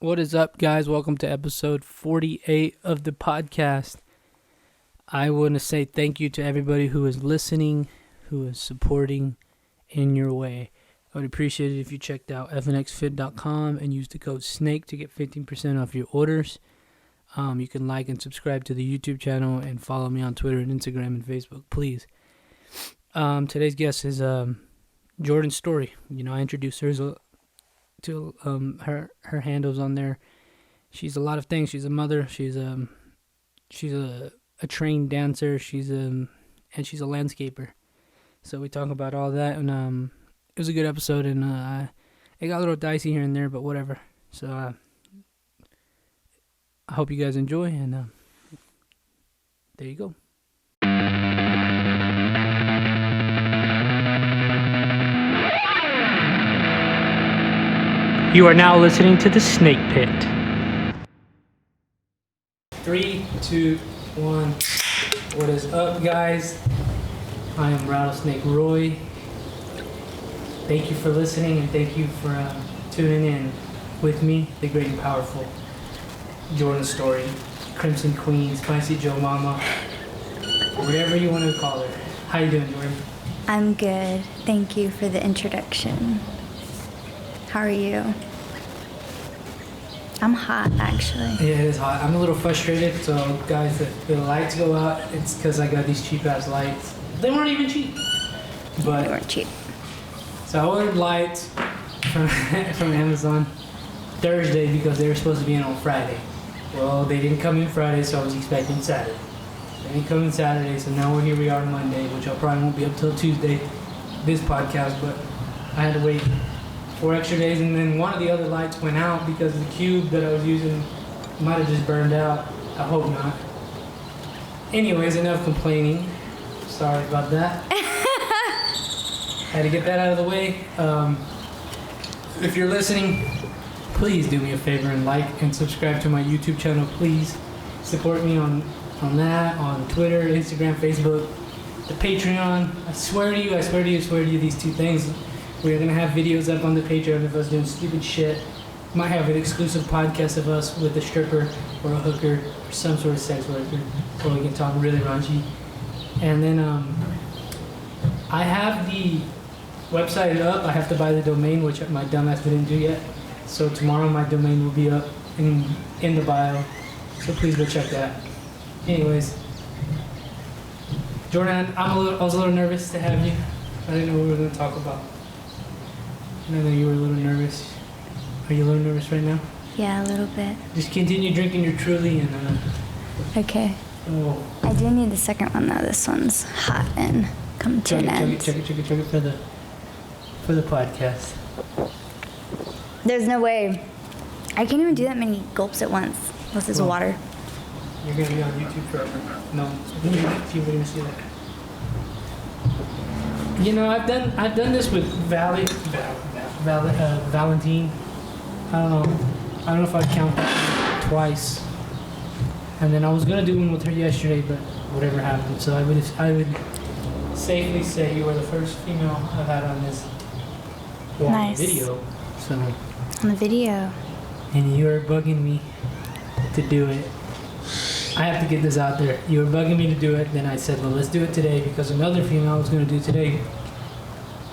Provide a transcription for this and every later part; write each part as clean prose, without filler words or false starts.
What is up, guys? Welcome to episode 48 of the podcast. I want to say thank you to everybody who is listening, who is supporting in your way. I would appreciate it if you checked out fnxfit.com and used the code SNAKE to get 15% off your orders. You can like and subscribe to the YouTube channel and follow me on Twitter and Instagram and Facebook, please. Today's guest is Jordan Storie. I introduced her to her handles on there. She's a lot of things. She's a mother. She's a trained dancer. She's a landscaper. So we talk about all that, and it was a good episode. And it got a little dicey here and there, but whatever. So I hope you guys enjoy, and there you go. You are now listening to The Snake Pit. 3, 2, 1. What is up, guys? I am Rattlesnake Roy. Thank you for listening, and thank you for tuning in with me, the great and powerful Jordan Storie, Crimson Queen, Spicy Joe Mama, whatever you want to call her. How you doing, Jordan? I'm good. Thank you for the introduction. How are you? I'm hot, actually. Yeah, it is hot. I'm a little frustrated, so guys, if the lights go out, it's because I got these cheap-ass lights. They weren't even cheap. But They weren't cheap. So I ordered lights from Amazon Thursday because they were supposed to be in on Friday. Well, they didn't come in Friday, so I was expecting Saturday. They didn't come in Saturday, so now we are Monday, which I probably won't be up till Tuesday, this podcast, but I had to wait 4 extra days, and then one of the other lights went out because the cube that I was using might have just burned out. I hope not. Anyways, enough complaining. Sorry about that. Had to get that out of the way. If you're listening, please do me a favor and like and subscribe to my YouTube channel. Please support me on that, on Twitter, Instagram, Facebook, the Patreon. I swear to you, these two things. We're going to have videos up on the Patreon of us doing stupid shit. Might have an exclusive podcast of us with a stripper or a hooker or some sort of sex worker where we can talk really raunchy. And then I have the website up. I have to buy the domain, which my dumbass didn't do yet. So tomorrow my domain will be up in the bio. So please go check that. Anyways, Jordan, I was a little nervous to have you. I didn't know what we were going to talk about. I know you were a little nervous. Are you a little nervous right now? Yeah, a little bit. Just continue drinking your Truly and Okay. Oh. I do need the second one, though. This one's hot and come to an end. Check it for the podcast. There's no way. I can't even do that many gulps at once. This is water. You're going to be on YouTube forever. No, people are going to see that. I've done this with Valentine. I don't know if I'd count that twice. And then I was gonna do one with her yesterday, but whatever happened. So I would safely say you were the first female I've had on this video. So on the video. And you were bugging me to do it. I have to get this out there. You were bugging me to do it. Then I said, well, let's do it today because another female I was going to do today,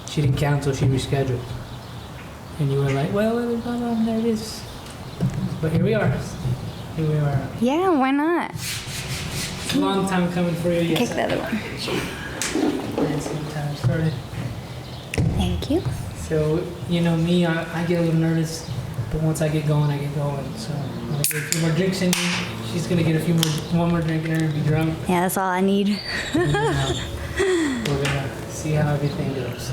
she didn't cancel, she rescheduled. And you were like, well, there it is. But here we are. Yeah, why not? It's a long time coming for you. Yes, Kick the other one. It's the time started. Thank you. So, me, I get a little nervous. But once I get going, I get going. So I'm going to get a few more drinks in me. She's going to get one more drink in her and be drunk. Yeah, that's all I need. We're going to see how everything goes.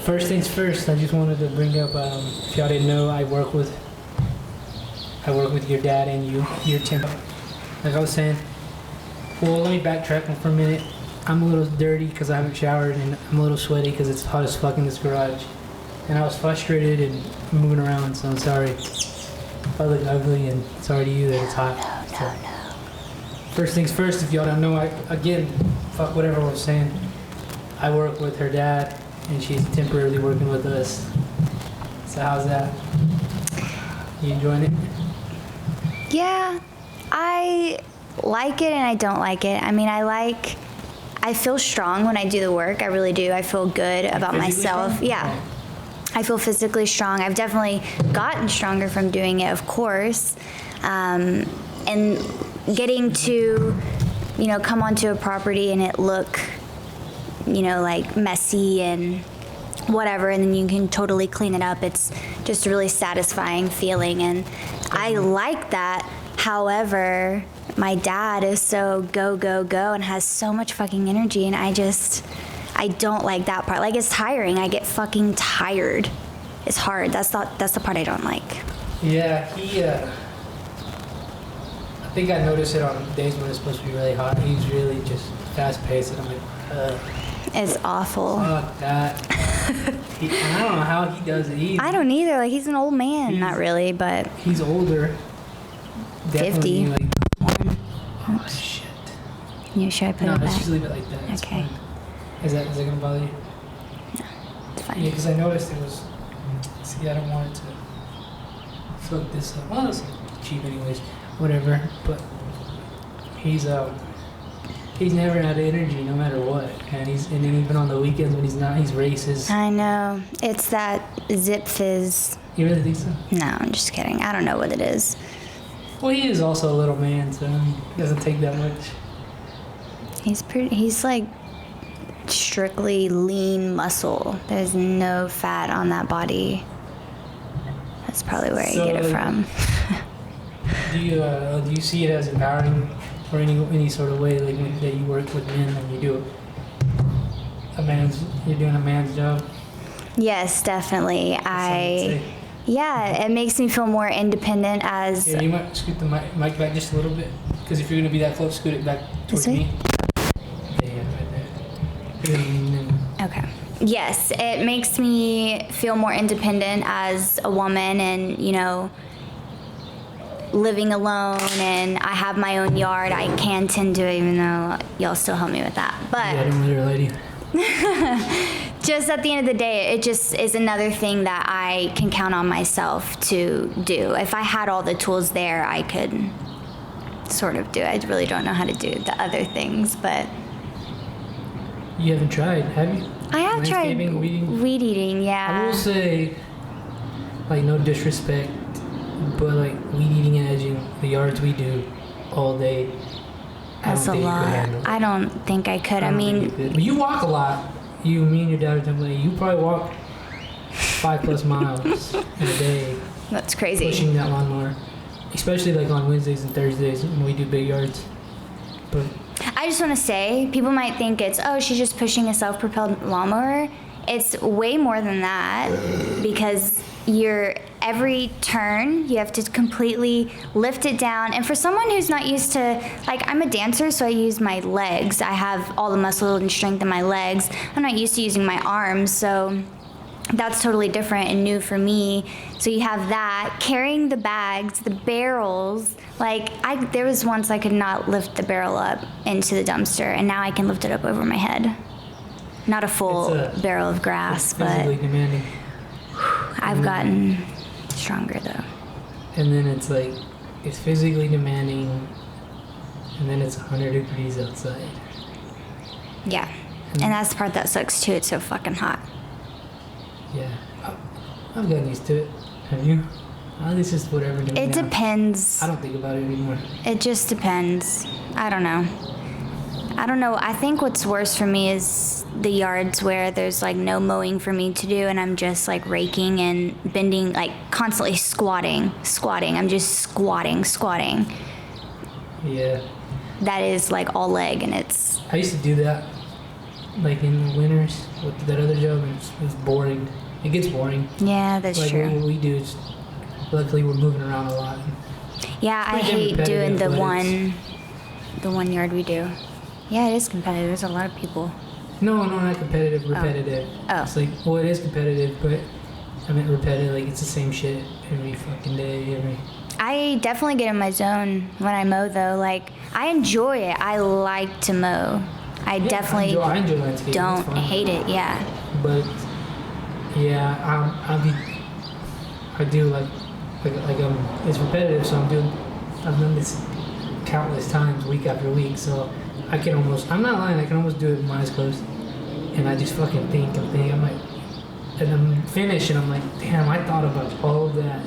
First things first, I just wanted to bring up, if y'all didn't know, I work with your dad and your temp. Like I was saying, well, let me backtrack for a minute. I'm a little dirty because I haven't showered, and I'm a little sweaty because it's hot as fuck in this garage. And I was frustrated and moving around, so I'm sorry if I look ugly, and sorry to you that it's hot. No. First things first, if y'all don't know, fuck whatever I was saying. I work with her dad, and she's temporarily working with us. So how's that? You enjoying it? Yeah, I like it and I don't like it. I mean, I feel strong when I do the work. I really do. I feel good about myself. Strong? Yeah. I feel physically strong. I've definitely gotten stronger from doing it, of course. And getting to, come onto a property and it look, like messy and whatever, and then you can totally clean it up. It's just a really satisfying feeling, and I like that. However, my dad is so go, go, go and has so much fucking energy, and I don't like that part. Like, it's tiring. I get fucking tired. It's hard. That's the part I don't like. Yeah, I think I noticed it on days when it's supposed to be really hot. He's really just fast-paced, and I'm like, It's awful. fuck that. I don't know how he does it. I don't either. Like, he's an old man. Not really, but... He's older. 50. Like, oh, shit. Should I put No, it let's back? just leave it like that. It's Okay. fine. Is that going to bother you? It's fine. Yeah, because I noticed it was... See, I don't want it to fuck this up. Well, it's cheap anyways. Whatever. But he's never out of energy no matter what. And then even on the weekends when he's not, he's races. I know. It's that Zip Fizz. You really think so? No, I'm just kidding. I don't know what it is. Well, he is also a little man, so he doesn't take that much. He's like strictly lean muscle. There's no fat on that body. That's probably where I get it from. Do you see it as empowering or any sort of way, like that you work with men and you're doing a man's job? Yes, definitely. Yeah, it makes me feel more independent as... Yeah, you might scoot the mic back just a little bit, because if you're going to be that close, scoot it back towards me. Yeah, right there. Okay. Yes, it makes me feel more independent as a woman and, living alone, and I have my own yard. I can tend to, even though y'all still help me with that. But Yeah, I didn't let her lady. just at the end of the day, it just is another thing that I can count on myself to do. If I had all the tools there, I could sort of do it. I really don't know how to do the other things, but... You haven't tried, have you? I have tried weed eating, yeah. I will say, like, no disrespect, but like weed eating and edging, the yards we do all day, That's a lot. I don't think I could. I mean, but you walk a lot. Me and your dad are talking. You probably walk 5+ miles in a day. That's crazy. Pushing that lawnmower, especially like on Wednesdays and Thursdays when we do big yards. But I just want to say, people might think it's, she's just pushing a self-propelled lawnmower. It's way more than that, because every turn, you have to completely lift it down. And for someone who's not used to, like, I'm a dancer, so I use my legs. I have all the muscle and strength in my legs. I'm not used to using my arms, so that's totally different and new for me. So you have that, carrying the bags, the barrels. Like, there was once I could not lift the barrel up into the dumpster, and now I can lift it up over my head. Not a full barrel of grass, but demanding. I've gotten stronger though. And then it's like, it's physically demanding, and then it's 100 degrees outside. Yeah, and that's the part that sucks too. It's so fucking hot. Yeah, I've gotten used to it. Have you? It's just whatever. It depends. I don't think about it anymore. It just depends. I don't know. I think what's worse for me is the yards where there's like no mowing for me to do, and I'm just like raking and bending, like constantly squatting. I'm just squatting. Yeah. That is like all leg, and it's... I used to do that, like in the winters with that other job, and it was boring. It gets boring. Yeah, that's like, true. What we do is, luckily we're moving around a lot. Yeah, I hate doing the one yard we do. Yeah, it is competitive. There's a lot of people. No, not competitive, repetitive. Oh. It's like, well, it is competitive, but I meant repetitive, like it's the same shit every fucking day, I definitely get in my zone when I mow, though. Like, I enjoy it. I like to mow. I definitely I enjoy landscaping. don't hate it, yeah. But, yeah, I do like it's repetitive, so I've done this countless times, week after week, so I'm not lying, I can almost do it with my eyes closed, and I just fucking think, I'm like, and I'm finished, and I'm like, damn, I thought about all of that.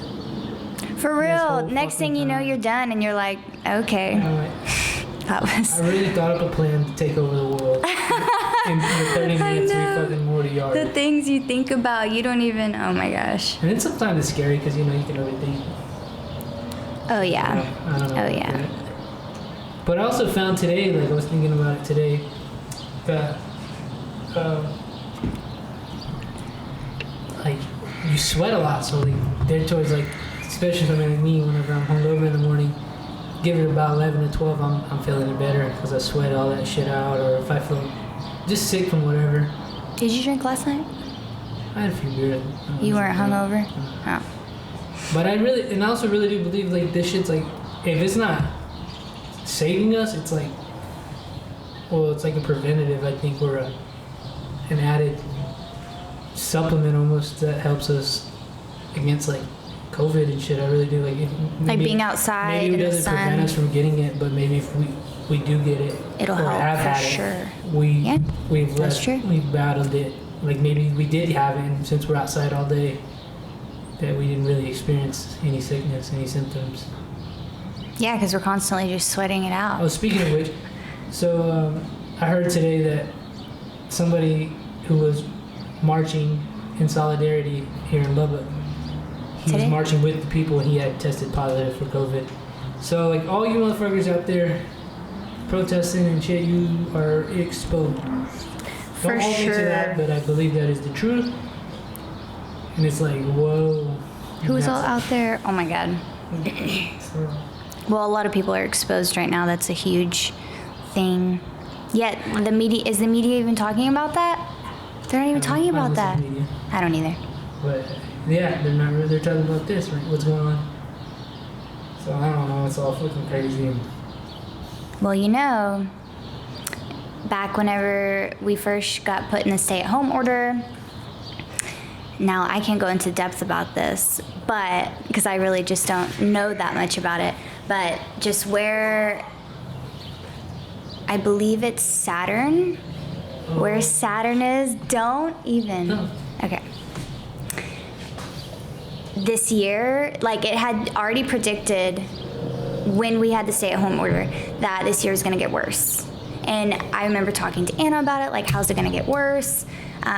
For real, next thing you know, you're done, and you're like, okay. And I'm like, I really thought up a plan to take over the world. In 30 minutes, we fucking mowed a yard. The things you think about, you don't even, oh my gosh. And then sometimes it's scary because, you can overthink. Oh, yeah. I don't know. Oh, yeah. But I also found today, I was thinking about it today, that, you sweat a lot, so, there towards, especially somebody like me, whenever I'm hungover in the morning, give it about 11 to 12, I'm feeling it better because I sweat all that shit out, or if I feel just sick from whatever. Did you drink last night? I had a few beers. You weren't hungover? Oh. But I also really do believe this shit's if it's not saving us, it's it's like a preventative, I think, or an added supplement almost that helps us against COVID and shit. I really do being outside maybe in it the doesn't sun. prevent us from getting it, but maybe if we do get it, it'll or help have for had sure. We've battled it. Maybe we did have it, and since we're outside all day, that we didn't really experience any sickness, any symptoms. Yeah, because we're constantly just sweating it out. Oh, speaking of which, so I heard today that somebody who was marching in solidarity here in Lubbock, he was marching with the people, and he had tested positive for COVID. So, all you motherfuckers out there protesting and shit, you are exposed. Don't hold me to that, but I believe that is the truth. And it's whoa. Who's all out there? Oh my God. Well, a lot of people are exposed right now. That's a huge thing. Yet, is the media even talking about that? They're not even talking about that. I don't either. But yeah, they're not really. They're talking about this, right? What's going on? So I don't know. It's all fucking crazy. Well, back whenever we first got put in the stay-at-home order. Now I can't go into depth about this, but because I really just don't know that much about it. But just where I believe it's Saturn. Where Saturn is, don't even. No. Okay. This year, it had already predicted when we had the stay-at-home order that this year was going to get worse. And I remember talking to Anna about it, how's it going to get worse?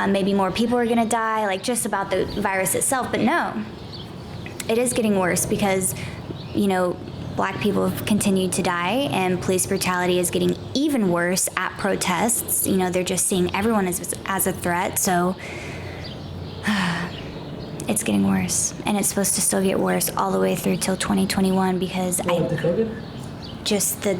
Maybe more people are going to die, just about the virus itself. But no, it is getting worse because, Black people have continued to die, and police brutality is getting even worse at protests. They're just seeing everyone as a threat, so it's getting worse. And it's supposed to still get worse all the way through till 2021 because the COVID? Just the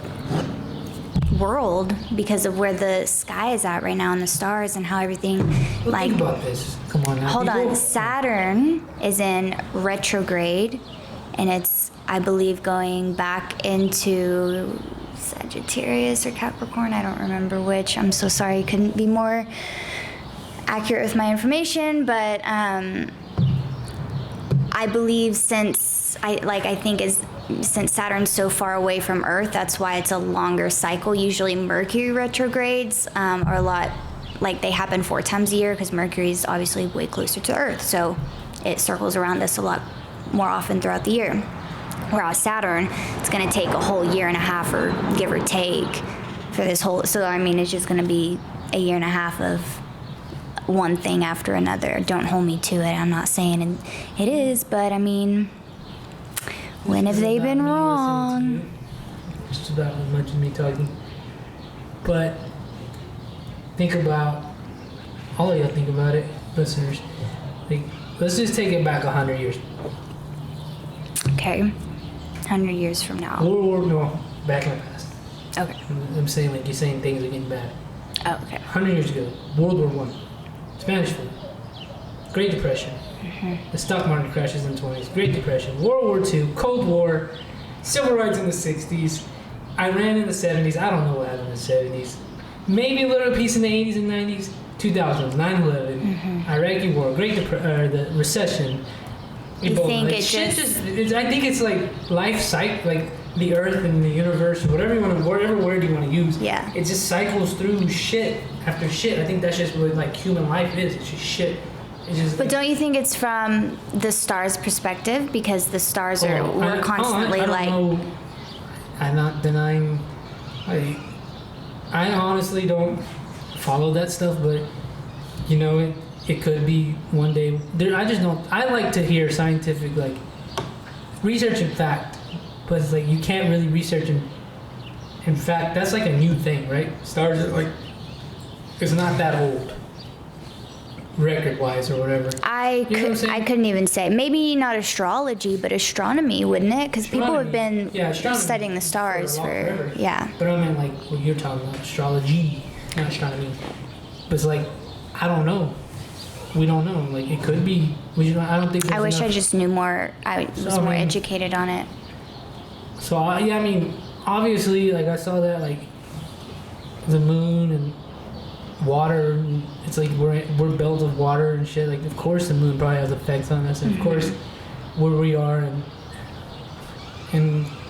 world, because of where the sky is at right now and the stars and how everything, think about this. Come on now. Hold on. Saturn is in retrograde, and it's, I believe, going back into Sagittarius or Capricorn. I don't remember which. I'm so sorry. Couldn't be more accurate with my information, but I believe since Saturn's so far away from Earth, that's why it's a longer cycle. Usually Mercury retrogrades are a lot, they happen 4 times a year because Mercury is obviously way closer to Earth, so it circles around us a lot more often throughout the year. Whereas Saturn, it's going to take a whole year and a half, or give or take, for this whole. So it's just going to be a year and a half of one thing after another. Don't hold me to it. I'm not saying it is, but when have they been wrong? Just about as much as me talking. But think about, all of y'all think about it, listeners. Let's just take it back 100 years. Okay. 100 years from now. No, back in the past. Okay. I'm saying you're saying things are getting bad. Oh, okay. 100 years ago, World War I, Spanish flu, Great Depression, the stock market crashes in the 20s, Great Depression, World War II, Cold War, civil rights in the 60s, Iran in the 70s, I don't know what happened in the 70s, maybe a little peace in the 80s and 90s, 2000s, 9/11, Iraqi war, the recession, You think like, it just... I think it's like life cycle, like the earth and the universe, whatever word you want to use. Yeah. It just cycles through shit after shit. I think that's just what like human life is. It's just shit. It's just. But don't you think it's from the stars' perspective, because the stars we're constantly I don't know. I'm not denying. I honestly don't follow that stuff, but you know it could be one day. I just don't. I like to hear scientific like research and fact, but it's like you can't really research and in fact that's like a new thing, right? Stars are like it's not that old, record-wise or whatever. I couldn't even say. Maybe not astrology, but astronomy, wouldn't it? Because people have been studying the stars for yeah. But I mean, like what you're talking about, astrology, not astronomy. But it's like I don't know. We don't know. Like it could be. I don't think. I wish I just knew more. I was more educated on it. So yeah, I mean, obviously, like I saw that like the moon and water. It's like we're built of water and shit. Like of course the moon probably has effects on us, and of course where we are in what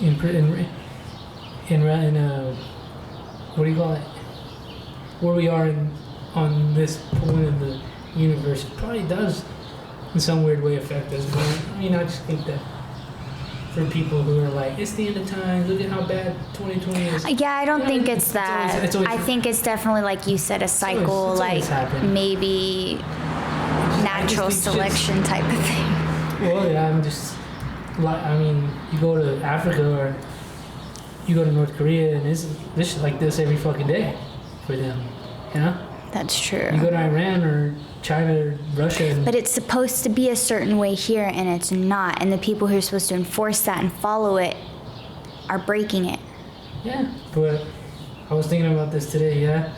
do you call it? Where we are on this point of the universe, it probably does in some weird way affect us. But I mean, I just think that for people who are like, it's the end of time, look at how bad 2020 is. Yeah, I don't think it's that. It's always, I think it's definitely, like you said, a cycle, it's like maybe natural selection type of thing. Well, yeah, I'm just, I mean, you go to Africa or you go to North Korea and this is like this every fucking day for them, you know? That's true. You go to Iran or China or Russia. But it's supposed to be a certain way here, and it's not. And the people who are supposed to enforce that and follow it are breaking it. Yeah, but I was thinking about this today, yeah?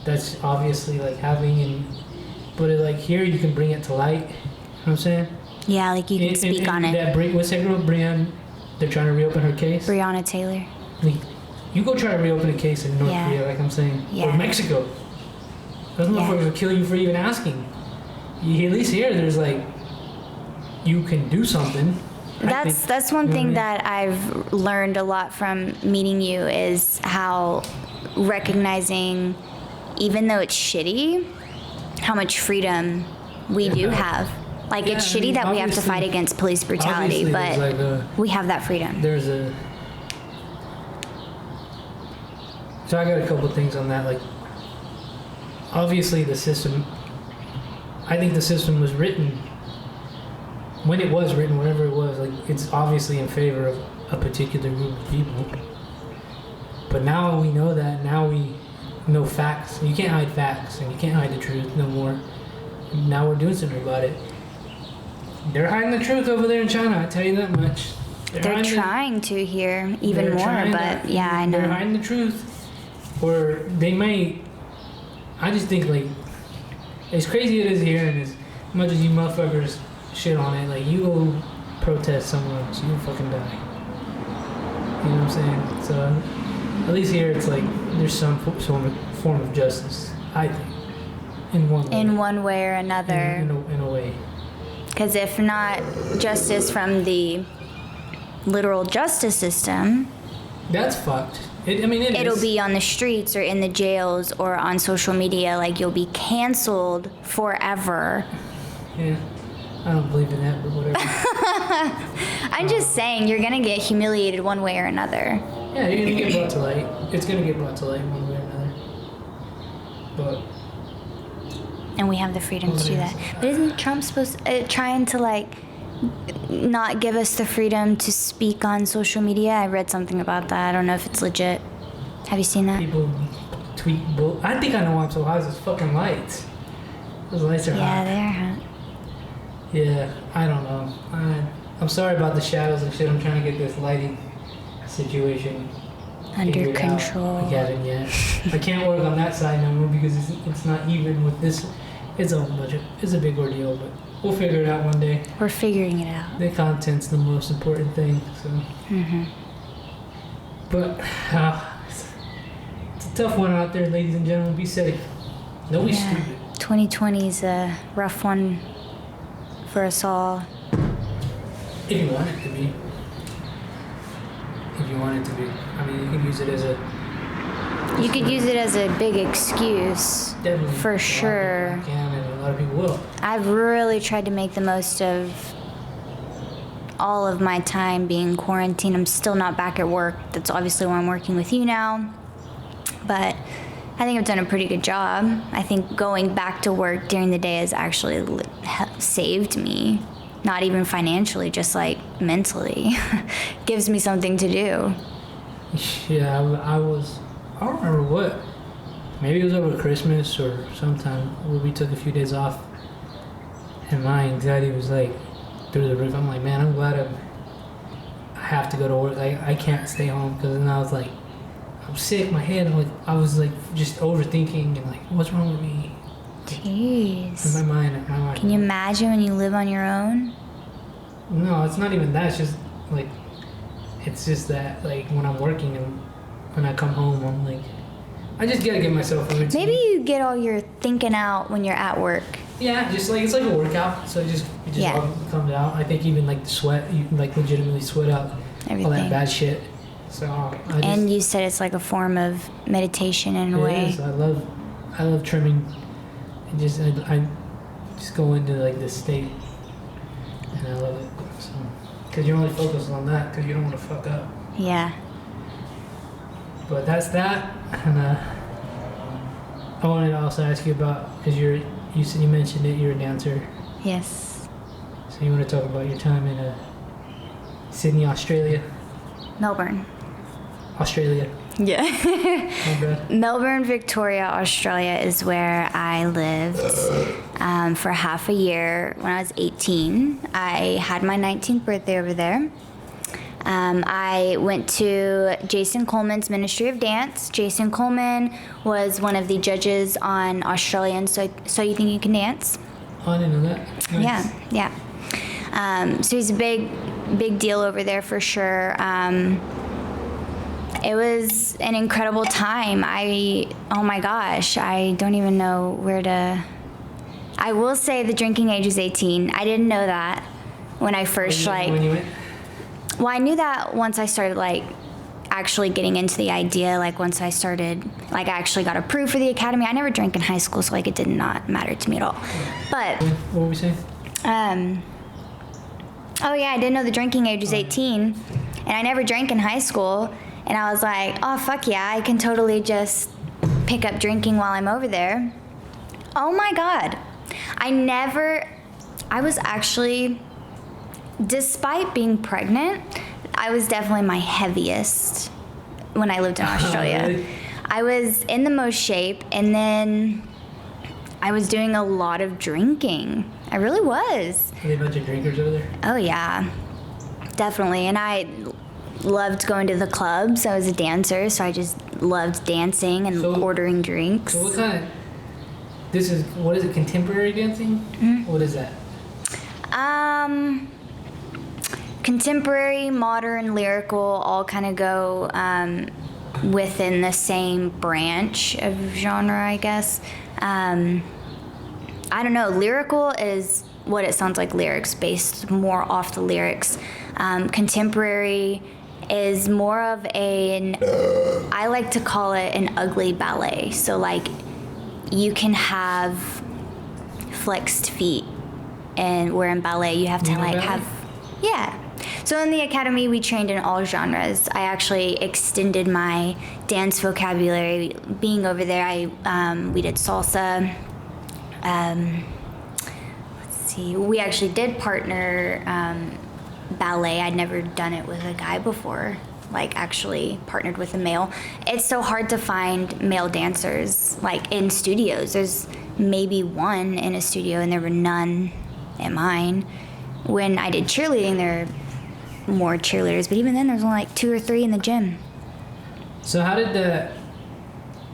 That's obviously like but like here you can bring it to light. You know what I'm saying? Yeah, like you can speak on it. What's that girl, Brianna? They're trying to reopen her case? Breonna Taylor. Like, you go try to reopen a case in North Korea, like I'm saying. Yeah. Or Mexico. Those motherfuckers will kill you for even asking. At least here, there's like, you can do something. That's one thing that I've learned a lot from meeting you is how recognizing, even though it's shitty, how much freedom we do have. Like it's shitty that we have to fight against police brutality, but like we have that freedom. So I got a couple things on that. Like, obviously the system, I think the system was written, when it was written, whatever it was, like it's obviously in favor of a particular group of people. But now we know that, now we know facts. You can't hide facts and you can't hide the truth no more. Now we're doing something about it. They're hiding the truth over there in China, I tell you that much. They're trying to here even more, but yeah, I know. They're hiding the truth. Or they may, I just think like, as crazy it is here and as much as you motherfuckers shit on it, like you go protest somewhere else, you'll fucking die. You know what I'm saying? So at least here it's like, there's some form of justice, I think. In one way or another. In a way. Because if not justice from the literal justice system, that's fucked. It'll be on the streets or in the jails or on social media. Like you'll be canceled forever. Yeah, I don't believe in that, but whatever. I'm just saying, you're gonna get humiliated one way or another. Yeah, you're gonna get brought to light. It's gonna get brought to light one way or another. And we have the freedom to do that. But isn't Trump trying to like not give us the freedom to speak on social media? I read something about that. I don't know if it's legit. Have you seen that? People tweet I think I know why I'm so hot. It's those fucking lights. Those lights are hot. Yeah, they're hot. Yeah, I don't know. I'm sorry about the shadows and shit. I'm trying to get this lighting situation under control. I haven't yet. I can't work on that side no more because it's not even with this. It's a big ordeal, but we'll figure it out one day. We're figuring it out. The content's the most important thing, so. But it's a tough one out there, ladies and gentlemen. Be safe. Don't be stupid. 2020 is a rough one for us all. If you want it to be. If you want it to be. I mean, you can use it as a... You could use it as a big excuse. Definitely. For sure. A lot of people can, and a lot of people will. I've really tried to make the most of all of my time being quarantined. I'm still not back at work. That's obviously why I'm working with you now. But I think I've done a pretty good job. I think going back to work during the day has actually saved me. Not even financially, just like mentally. Gives me something to do. Yeah, I don't remember what. Maybe it was over Christmas or sometime where we took a few days off. And my anxiety was like through the roof. I'm like, man, I'm glad I have to go to work. I can't stay home, because then I was like, I'm sick. My head, I was like just overthinking and like, what's wrong with me? Jeez. In my mind. Can you imagine when you live on your own? No, it's not even that. It's just like, it's just that like when I'm working and when I come home, I'm like, I just gotta give myself a routine. Maybe you get all your thinking out when you're at work. Yeah, just like it's like a workout, so it just all comes out. I think even like the sweat, you can like legitimately sweat out Everything. all that bad shit. So and you said it's like a form of meditation in a way. It is. I love trimming, and I just go into like this state, and I love it. So, because you're only focused on that, because you don't want to fuck up. Yeah. But that's that, and I wanted to also ask you about, because you mentioned it, you're a dancer. Yes. So you want to talk about your time in Sydney, Australia? Melbourne. Australia. Yeah. My bad. Melbourne, Victoria, Australia is where I lived for half a year when I was 18. I had my 19th birthday over there. I went to Jason Coleman's Ministry of Dance. Jason Coleman was one of the judges on Australian So You Think You Can Dance. Oh, I didn't know that. Nice. Yeah. So he's a big deal over there for sure. It was an incredible time. Oh my gosh, I don't even know where to... I will say the drinking age is 18. I didn't know that when I first When you went? Well, I knew that once I started like actually getting into the idea, like once I started, like I actually got approved for the academy. I never drank in high school, so like it did not matter to me at all. But what were we saying? Oh yeah, I didn't know the drinking age was 18, and I never drank in high school, and I was like, oh fuck yeah, I can totally just pick up drinking while I'm over there. Oh my god. I was actually, despite being pregnant, I was definitely my heaviest when I lived in Australia. Really? I was in the most shape, and then I was doing a lot of drinking. I really was. Are they a bunch of drinkers over there? Oh yeah, definitely. And I loved going to the clubs. I was a dancer, so I just loved dancing and ordering drinks. So what is it, contemporary dancing? Mm-hmm. What is that? Contemporary, modern, lyrical, all kind of go within the same branch of genre, I guess. I don't know. Lyrical is what it sounds like, lyrics, based more off the lyrics. Contemporary is more of I like to call it an ugly ballet. So like you can have flexed feet, and where in ballet you have to yeah. So in the academy we trained in all genres. I actually extended my dance vocabulary. Being over there, we did salsa. Let's see. We actually did partner ballet. I'd never done it with a guy before, like actually partnered with a male. It's so hard to find male dancers like in studios. There's maybe one in a studio, and there were none at mine. When I did cheerleading, there were more cheerleaders, but even then there's only like 2 or 3 in the gym. So how did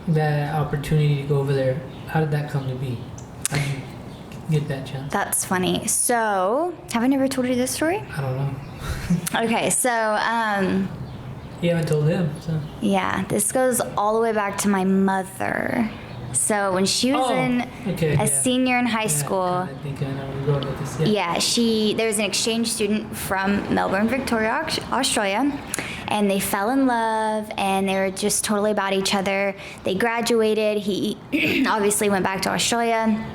that opportunity to go over there, how did that come to be? How did you get that chance? That's funny. So, have I never told you this story? I don't know. Okay, so You haven't told him, so. yeah, this goes all the way back to my mother. So when she was a senior in high school, I think I know where you're going with this. there was an exchange student from Melbourne, Victoria, Australia, and they fell in love, and they were just totally about each other. They graduated. He obviously went back to Australia.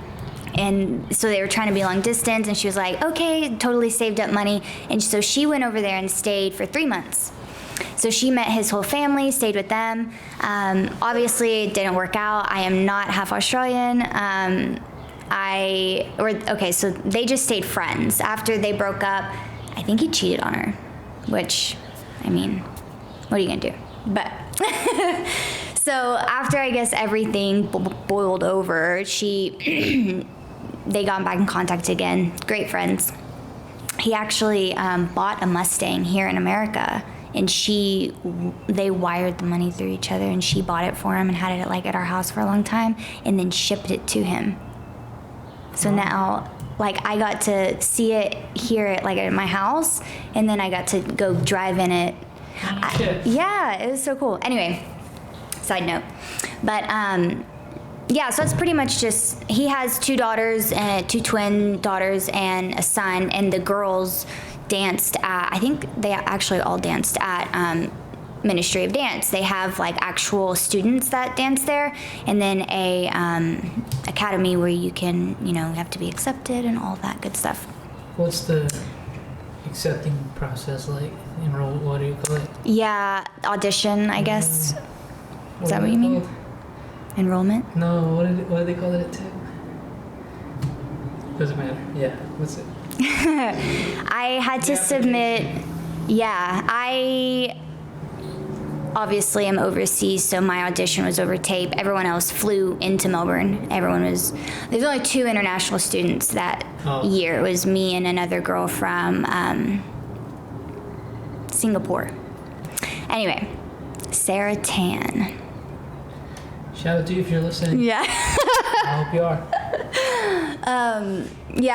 And so they were trying to be long distance, and she was like, okay, totally saved up money. And so she went over there and stayed for 3 months. So she met his whole family, stayed with them. Obviously, it didn't work out. I am not half Australian. So they just stayed friends. After they broke up, I think he cheated on her, which, I mean, what are you gonna do? But so after, I guess, everything boiled over, they got back in contact again. Great friends. He actually bought a Mustang here in America, and they wired the money through each other, and she bought it for him and had it at our house for a long time, and then shipped it to him. So now, I got to see it here at my house, and then I got to go drive in it. Yeah, it was so cool. Anyway, side note. But so it's pretty much just, he has 2 daughters, and 2 twin daughters and a son, and the girls danced at, I think they actually all danced at Ministry of Dance. They have actual students that dance there, and then a academy where you can, have to be accepted and all that good stuff. What's the accepting process like? Enroll, what do you call it? Yeah, audition, I guess. Is that what you mean? Enrollment? No, what do they call it too? Doesn't matter. Yeah, what's it? I had to submit. Yeah, I obviously am overseas, so my audition was over tape. Everyone else flew into Melbourne. There's only 2 international students that year. It was me and another girl from Singapore. Anyway, Sarah Tan. Shout out to you if you're listening. Yeah. I hope you are.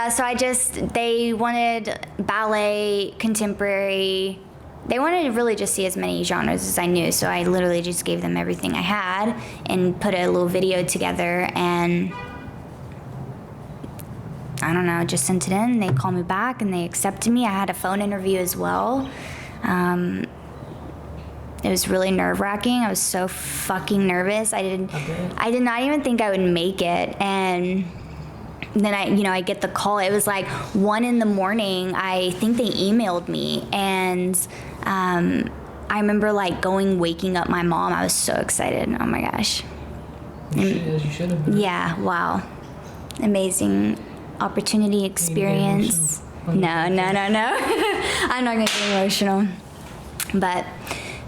So they wanted ballet, contemporary. They wanted to really just see as many genres as I knew, so I literally just gave them everything I had and put a little video together, and I don't know, just sent it in. They called me back and they accepted me. I had a phone interview as well. It was really nerve-wracking. I was so fucking nervous. I did not even think I would make it. And then I get the call. It was 1 a.m. I think they emailed me, and I remember waking up my mom. I was so excited. Oh my gosh. As you should have been. Yeah. Wow. Amazing opportunity, experience. No. I'm not gonna get emotional. But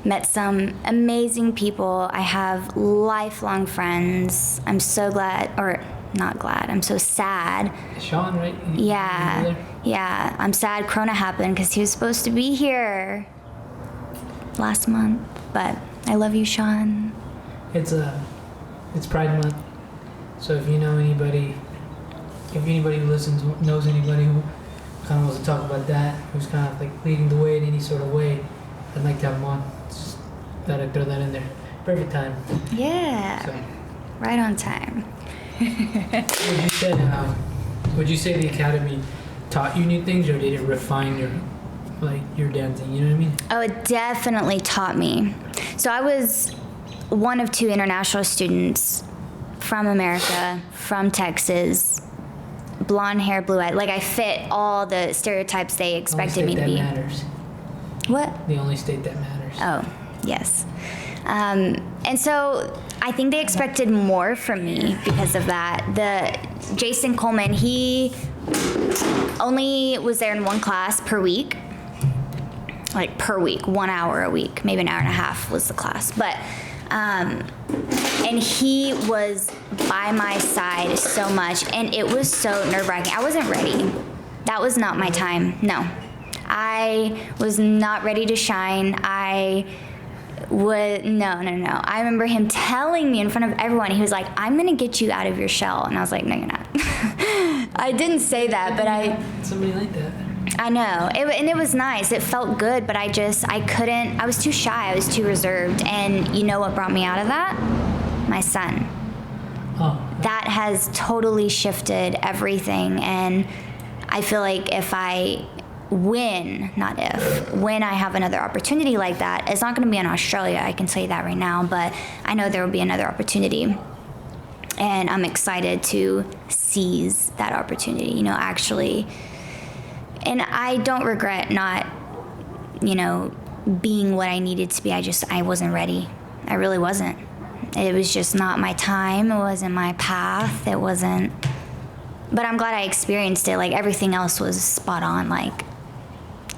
met some amazing people. I have lifelong friends. I'm so glad, or not glad, I'm so sad. Sean, right? Yeah. I'm sad Corona happened because he was supposed to be here last month. But I love you, Sean. It's Pride Month. So if you know anybody, if anybody who listens knows anybody who kind of wants to talk about that, who's kind of leading the way in any sort of way, I'd like to have them on. Just thought I'd throw that in there. Perfect time. Yeah. So. Right on time. Would you say the academy taught you new things, or did it refine your dancing? You know what I mean? Oh, it definitely taught me. So I was one of 2 international students from America, from Texas, blonde hair, blue eyed. I fit all the stereotypes they expected me to be. That matters. What? The only state that matters. Oh, yes. And so I think they expected more from me because of that. Jason Coleman, he only was there in 1 class per week. Per week, 1 hour a week, maybe an hour and a half was the class. But, and he was by my side so much, and it was so nerve-wracking. I wasn't ready. That was not my time, no. I was not ready to shine. No. I remember him telling me in front of everyone, he was like, I'm going to get you out of your shell. And I was like, no, you're not. I didn't say that, but Somebody like that. I know. And it was nice. It felt good, but I couldn't. I was too shy. I was too reserved. And you know what brought me out of that? My son. That has totally shifted everything. And I feel like when I have another opportunity like that, it's not going to be in Australia, I can say that right now, but I know there will be another opportunity. And I'm excited to seize that opportunity, actually. And I don't regret not, being what I needed to be. I wasn't ready. I really wasn't. It was just not my time. It wasn't my path. It wasn't. But I'm glad I experienced it. Like, everything else was spot on. Like,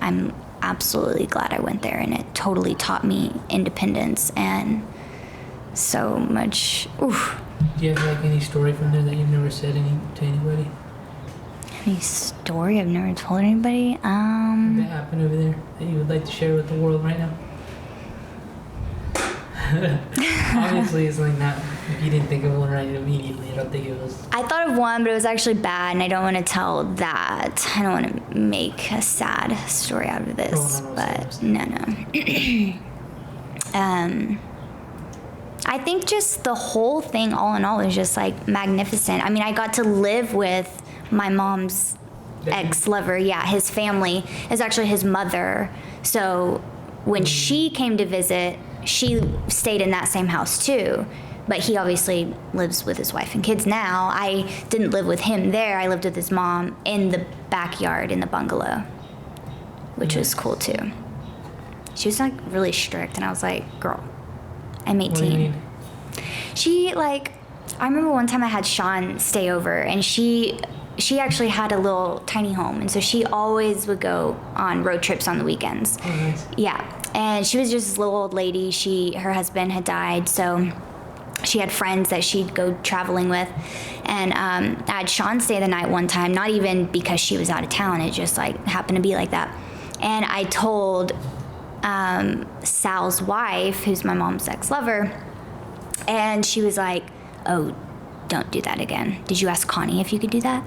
I'm absolutely glad I went there, and it totally taught me independence and so much. Oof. Do you have like any story from there that you've never said to anybody? Any story I've never told anybody? That happened over there that you would like to share with the world right now? Obviously, it's like not. If you didn't think of one right immediately, I don't think it was. I thought of one, but it was actually bad, and I don't want to tell that. I don't want to make a sad story out of this. No. I think just the whole thing, all in all, is just like magnificent. I mean, I got to live with my mom's ex-lover. Yeah, his family is actually his mother. So when she came to visit, she stayed in that same house too. But he obviously lives with his wife and kids now. I didn't live with him there. I lived with his mom in the backyard in the bungalow, which was cool too. She was like really strict, and I was like, girl, I'm 18. What do you mean? She I remember one time I had Sean stay over, and she actually had a little tiny home, and so she always would go on road trips on the weekends. Oh, nice. Yeah, and she was just this little old lady. Her husband had died, so she had friends that she'd go traveling with. And I had Sean stay the night one time, not even because she was out of town, it just like happened to be like that. And I told Sal's wife, who's my mom's ex-lover, and she was like, oh, don't do that again. Did you ask Connie if you could do that?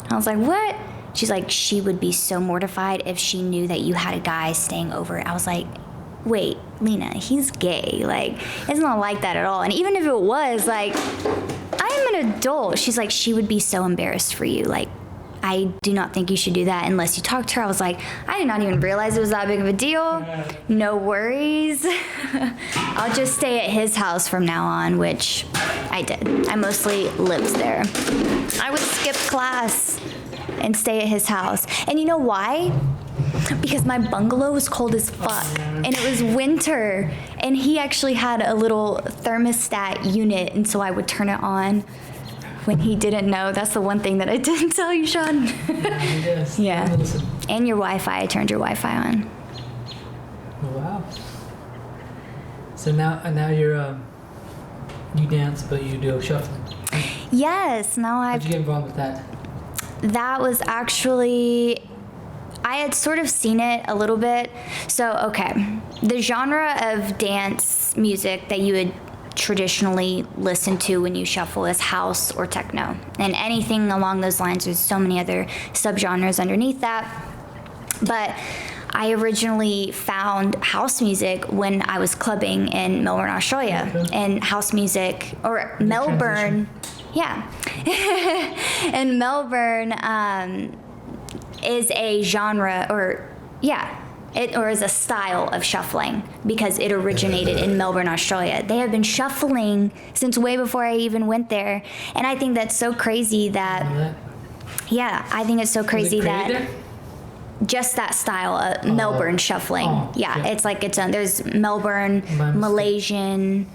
And I was like, what? She's like, she would be so mortified if she knew that you had a guy staying over. I was like, wait, Lena, he's gay. Like, it's not like that at all. And even if it was, like, I am an adult. She's like, she would be so embarrassed for you. Like, I do not think you should do that unless you talk to her. I was like, I did not even realize it was that big of a deal. No worries. I'll just stay at his house from now on, which I did. I mostly lived there. I would skip class and stay at his house. And you know why? Because my bungalow was cold as fuck, and it was winter, and he actually had a little thermostat unit, and so I would turn it on when he didn't know. That's the one thing that I didn't tell you, Sean. Yes. Yeah. And your Wi-Fi. I turned your Wi-Fi on. Wow. So now you're you dance, but you do shuffling. Yes. Now How'd you get involved with that? That was actually, I had sort of seen it a little bit. So, okay, the genre of dance music that you would traditionally listen to when you shuffle is house or techno. And anything along those lines, there's so many other subgenres underneath that. But I originally found house music when I was clubbing in Melbourne, Australia. Okay. And house music, or Melbourne, yeah. And Melbourne is a genre, or is a style of shuffling because it originated in Melbourne, Australia. They have been shuffling since way before I even went there. And I think that's so crazy that, yeah, I think it's so crazy that just that style of Melbourne shuffling. Yeah, it's like its own. There's Melbourne, Malaysian,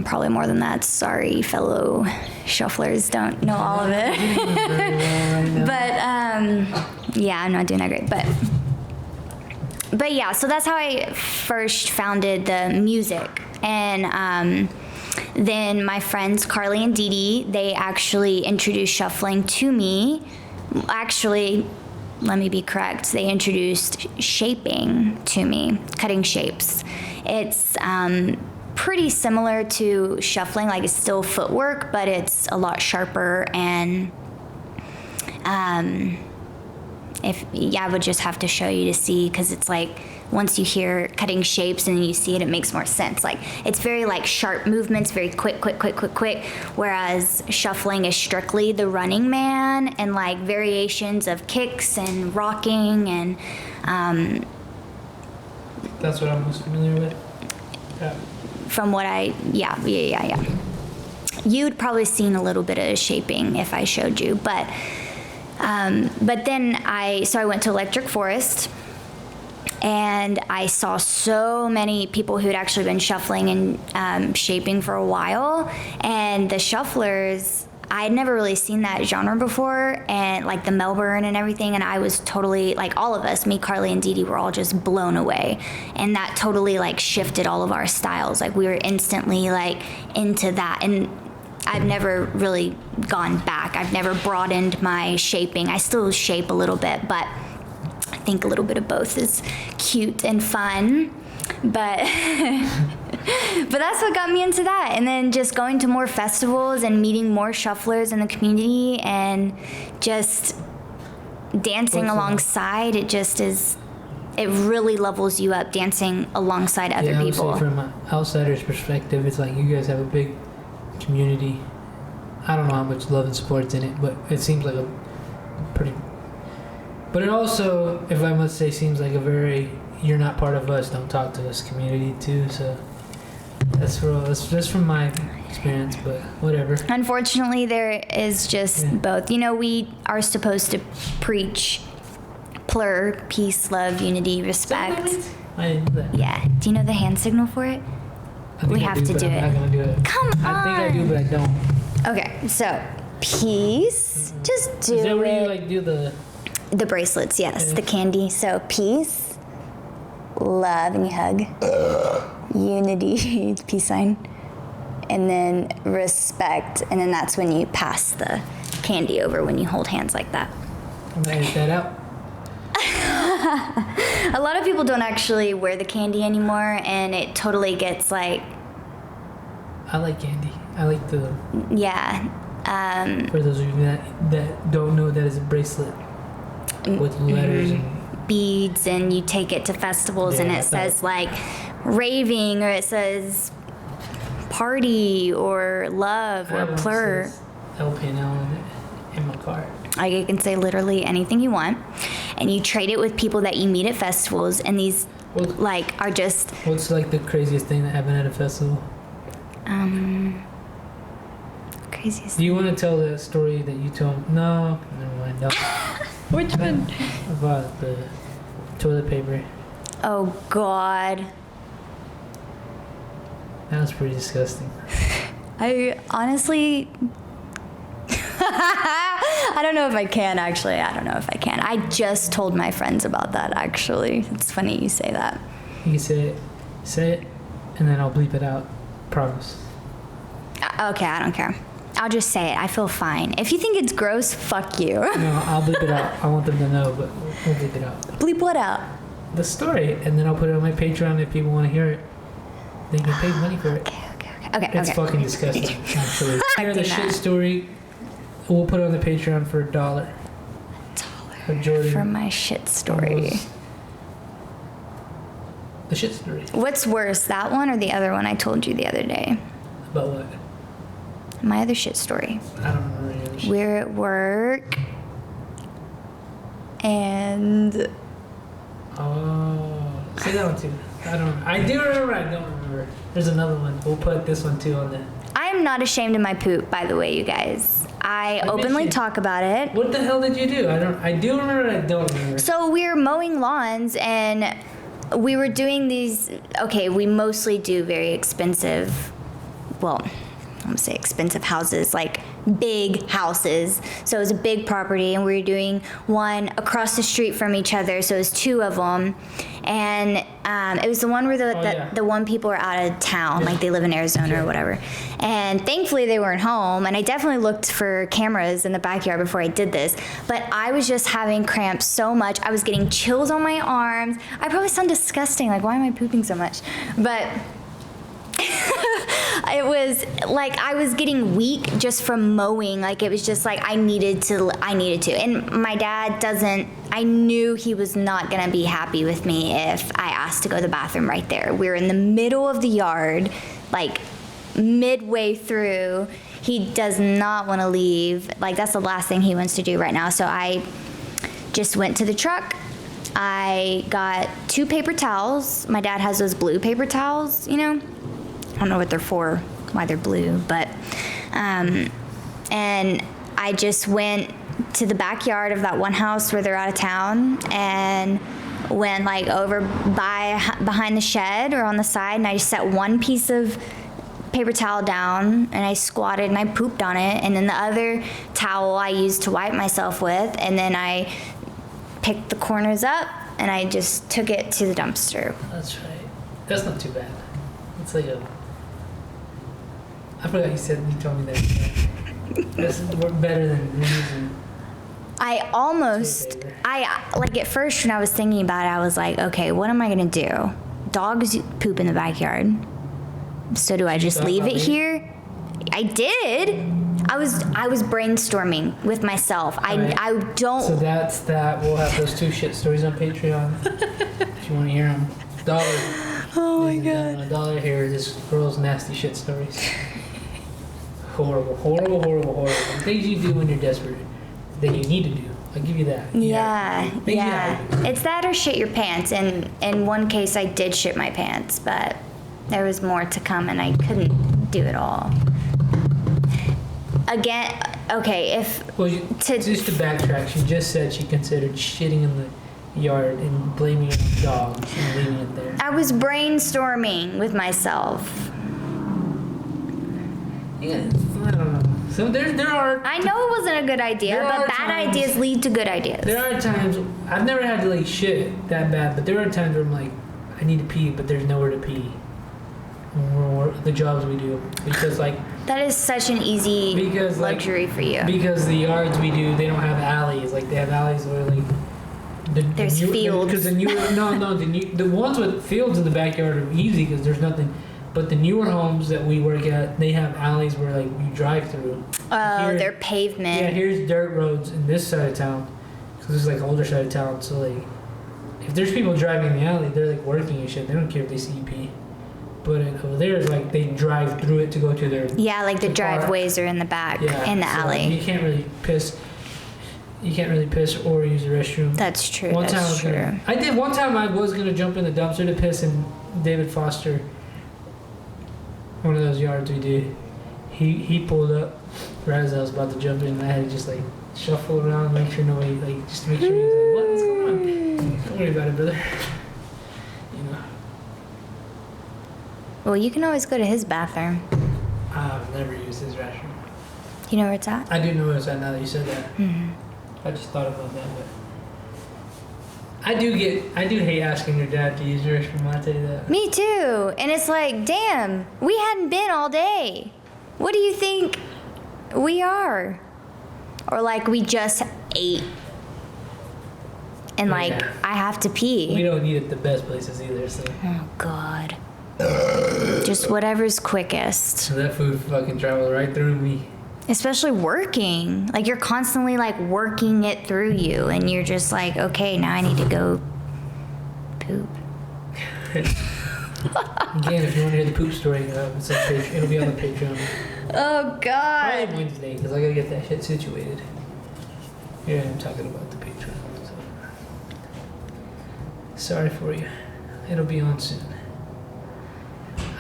probably more than that. Sorry, fellow shufflers, don't know all of it. But yeah, I'm not doing that great. But yeah, so that's how I first founded the music. And then my friends Carly and Dee Dee, they actually introduced shuffling to me. Actually, let me be correct. They introduced shaping to me, cutting shapes. It's pretty similar to shuffling, like it's still footwork, but it's a lot sharper and I would just have to show you to see, because it's like once you hear cutting shapes and you see it, it makes more sense. Like it's very like sharp movements, very quick, whereas shuffling is strictly the running man and like variations of kicks and rocking and That's what I'm most familiar with. Yeah. from what yeah. You'd probably seen a little bit of shaping if I showed you, but then I went to Electric Forest, and I saw so many people who had actually been shuffling and shaping for a while, and the shufflers, I had never really seen that genre before, and like the Melbourne and everything, and I was totally, like all of us, me, Carly, and Dee Dee, were all just blown away, and that totally like shifted all of our styles. Like we were instantly like into that, and I've never really gone back. I've never broadened my shaping. I still shape a little bit, but I think a little bit of both is cute and fun. But but that's what got me into that. And then just going to more festivals and meeting more shufflers in the community and just dancing alongside. It just is, it really levels you up dancing alongside other people. I would say from an outsider's perspective, it's like you guys have a big community. I don't know how much love and support's in it, but it seems like a pretty... But it also, if I must say, seems like a very you're not part of us, don't talk to us community too, so that's just from my experience, but whatever. Unfortunately, there is just both. You know, we are supposed to preach plur, peace, love, unity, respect. I didn't know that. Yeah. Do you know the hand signal for it? We have to do it. I'm not gonna do it. Come on. I think I do, but I don't. Okay, so peace. Just do it. Is that where you like do the bracelets? Yes, the candy. So peace, love, and you hug. Unity, peace sign, and then respect, and then that's when you pass the candy over when you hold hands like that. I'm gonna edit that out. A lot of people don't actually wear the candy anymore, and it totally gets like... I like candy. I like the... Yeah. For those of you that don't know, that is a bracelet with letters and beads, and you take it to festivals, and it says like raving, or it says party, or love, or plur. LPNL on it in my car. Like, you can say literally anything you want, and you trade it with people that you meet at festivals, and these are just... What's like the craziest thing that happened at a festival? Craziest... Do you want to tell the story that you told? No, never mind. No. Which one? About the toilet paper. Oh, God. That was pretty disgusting. I honestly... I don't know if I can, actually. I don't know if I can. I just told my friends about that, actually. It's funny you say that. You can say it, and then I'll bleep it out. Promise. Okay, I don't care. I'll just say it. I feel fine. If you think it's gross, fuck you. No, I'll bleep it out. I want them to know, but we'll bleep it out. Bleep what out? The story, and then I'll put it on my Patreon if people want to hear it. They can pay money for it. Okay. It's fucking disgusting, actually. Hear the shit story. We'll put it on the Patreon for $1. For Jordan. For my shit story. The shit story. What's worse, that one or the other one I told you the other day? About what? My other shit story. I don't remember any other shit. We're at work, and... Oh, say that one too. I do remember, I don't remember. There's another one. We'll put this one too on there. I am not ashamed of my poop, by the way, you guys. I openly talk about it. What the hell did you do? I do remember, I don't remember. So we were mowing lawns, and we were doing these... Okay, we mostly do very expensive... Well, I'm gonna say expensive houses, like big houses. So it was a big property, and we were doing one across the street from each other. So it was two of them, and it was the one where the one people were out of town, like they live in Arizona or whatever. And thankfully they weren't home. And I definitely looked for cameras in the backyard before I did this. But I was just having cramps so much. I was getting chills on my arms. I probably sound disgusting. Like, why am I pooping so much? But It was like I was getting weak just from mowing. Like it was just like I needed to. And my dad doesn't. I knew he was not gonna be happy with me if I asked to go to the bathroom right there. We were in the middle of the yard, like midway through. He does not want to leave. Like that's the last thing he wants to do right now. So I just went to the truck. I got 2 paper towels. My dad has those blue paper towels, you know. I don't know what they're for, why they're blue, but, and I just went to the backyard of that one house where they're out of town and went like over behind the shed or on the side, and I just set one piece of paper towel down and I squatted and I pooped on it, and then the other towel I used to wipe myself with, and then I picked the corners up and I just took it to the dumpster. That's right. That's not too bad. It's like I forgot you told me that. That's better than reusing. Like at first when I was thinking about it, I was like, okay, what am I gonna do? Dogs poop in the backyard. So do I just leave it here? I did. I was brainstorming with myself. I don't. So that's that. We'll have those 2 shit stories on Patreon if you want to hear them. $1. Oh my god. $1 here. This girl's nasty shit stories. Horrible. Things you do when you're desperate that you need to do. I'll give you that. Yeah. It's that or shit your pants. And in one case, I did shit my pants, but there was more to come, and I couldn't do it all. Again, okay, just to backtrack, she just said she considered shitting in the yard and blaming it on dogs and leaving it there. I was brainstorming with myself. Yeah, I don't know. So there are. I know it wasn't a good idea, but bad ideas lead to good ideas. There are times I've never had to like shit that bad, but there are times where I'm like, I need to pee, but there's nowhere to pee. Or the jobs we do, because like that is such an easy luxury for you. Because the yards we do, they don't have alleys. Like they have alleys where like there's fields. Because the ones with fields in the backyard are easy because there's nothing. But the newer homes that we work at, they have alleys where like you drive through. Oh, they're pavement. Yeah, here's dirt roads in this side of town, because this is like older side of town. So like, if there's people driving in the alley, they're like working and shit. They don't care if they see you pee. But over there is like they drive through it to go to their like the driveways are in the back in the alley. You can't really piss. You can't really piss or use the restroom. That's true. One time I was gonna jump in the dumpster to piss in David Foster. One of those yards we did. He pulled up right as I was about to jump in, and I had to just like shuffle around, make sure nobody just to make sure he was like, what's going on? Don't worry about it, brother. You know. Well, you can always go to his bathroom. I've never used his restroom. You know where it's at? I do know where it's at now that you said that. Mm-hmm. I just thought about that, but I do hate asking your dad to use your restroom. I'll tell you that. Me too. And it's like, damn, we hadn't been all day. What do you think we are? Or like we just ate. And like, I have to pee. We don't eat at the best places either, so. Oh, God. Just whatever's quickest. So that food fucking traveled right through me. Especially working. Like you're constantly like working it through you, and you're just like, okay, now I need to go poop. Again, if you want to hear the poop story, it'll be on the Patreon. Oh God. Probably Wednesday, because I gotta get that shit situated. Here I'm talking about the Patreon. So. Sorry for you. It'll be on soon.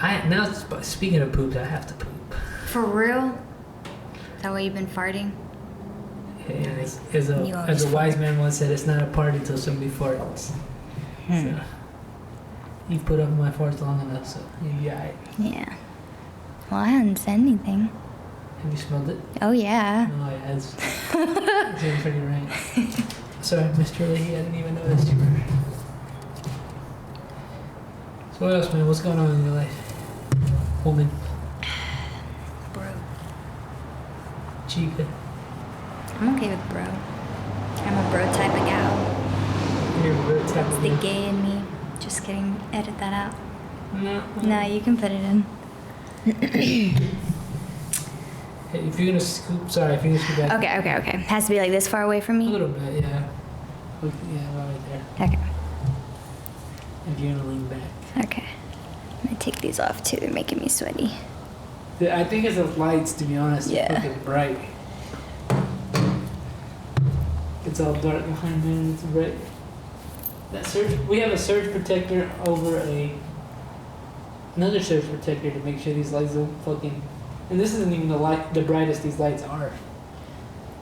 Now speaking of poops, I have to poop. For real? Is that why you've been farting? Yeah, as a wise man once said, it's not a party until somebody farts. So, you put up with my farts long enough, so you'll be alright. Yeah. Well, I haven't said anything. Have you smelled it? Oh, yeah. Oh, yeah, it's doing pretty right. Sorry, Mr. Leahy, I didn't even notice you were. So what else, man? What's going on in your life? Woman. Bro. Chica. I'm okay with bro. I'm a bro type of gal. You're a bro type of It's the gay in me. Just kidding. Edit that out. No. No, you can put it in. Hey, if you're gonna scoop, sorry, if you're gonna scoop back. Okay. Has to be like this far away from A me? little bit, yeah. Yeah, right there. Okay. If you're gonna lean back. Okay. I'm gonna take these off too. They're making me sweaty. I think it's the lights, to be honest. Yeah. It's fucking bright. It's all dark behind there and it's bright. That surge, we have a surge protector over another surge protector to make sure these lights don't fucking. And this isn't even the brightest these lights are.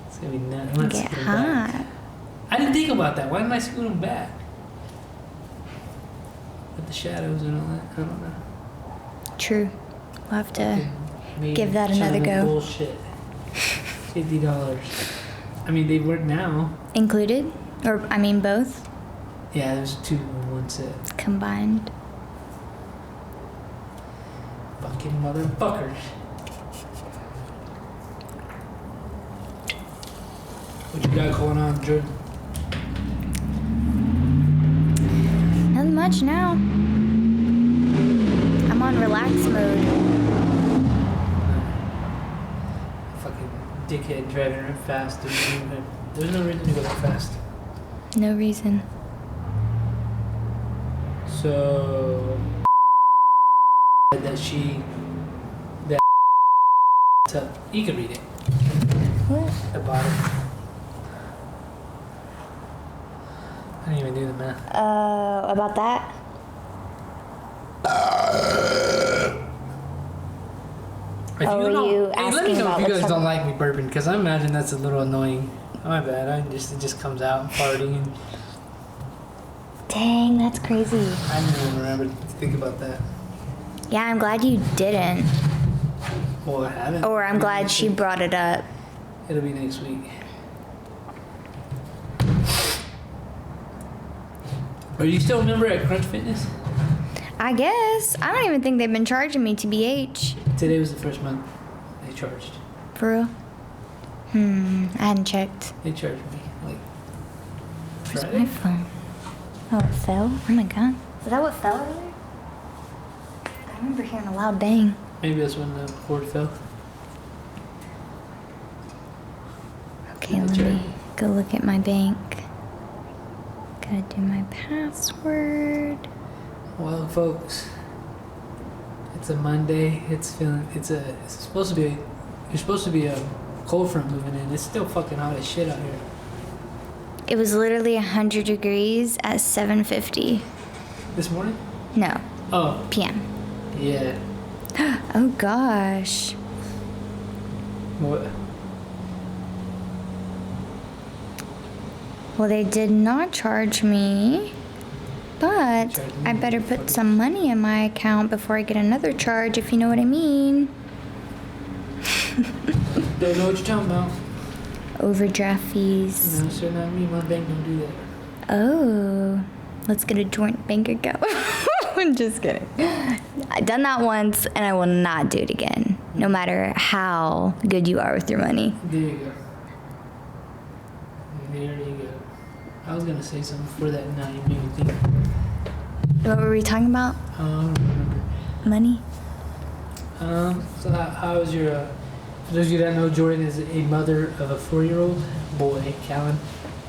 It's gonna be nuts. I'm Get scooting back. hot. I didn't think about that. Why am I scooting back? With the shadows and all that. I don't know. True. We'll have to Maybe give that another China go. Bullshit. $50. I mean, they work now. Included? Or, I mean, both Yeah, there's 2 in 1 set. combined. Fucking motherfuckers. What you got going on, Jordan? Nothing much now. I'm on relax mode. Fucking dickhead driving real fast. There's no reason to go that fast. No reason. So that you can read it. What? The bottom. I didn't even do the math. About that? If Oh, were don't- you hey, let me asking know about if you what's guys up? don't like me burping, because I imagine that's a little annoying. My bad. It just comes out farting. And Dang, that's crazy. I didn't even remember to think about that. Yeah, I'm glad you didn't. Well, I haven't. Or I'm glad she brought it up. It'll be next week. Are you still a member at Crunch Fitness? I guess. I don't even think they've been charging me TBH. Today was the first month they charged. For real? I hadn't checked. They charged me like Where's Friday. my phone? Oh, it fell? Oh my god. Is that what fell earlier? I remember hearing a loud bang. Maybe that's when the cord fell. Okay, let me go look at my bank. Gotta do my password. Well, folks, it's a Monday. It's supposed to be. You're supposed to be a cold front moving in. It's still fucking hot as shit out here. It was literally 100 degrees at 7:50. This morning? No, Oh, p.m. yeah. Oh gosh. What? Well, they did not charge me, but Charge me, I better put motherfucker. some money in my account before I get another charge, if you know what I mean. Don't know what you're talking about. Overdraft fees. No, sir, not me. My bank don't do that. Oh, let's get a joint bank account. I'm just kidding. I've done that once and I will not do it again, no matter how good you are with your money. There you go. There you go. I was gonna say something before that. Now you made me think. What were we talking about? I don't remember. Money? So how is your? For those of you that know, Jordan is a mother of a 4-year-old boy, Callan.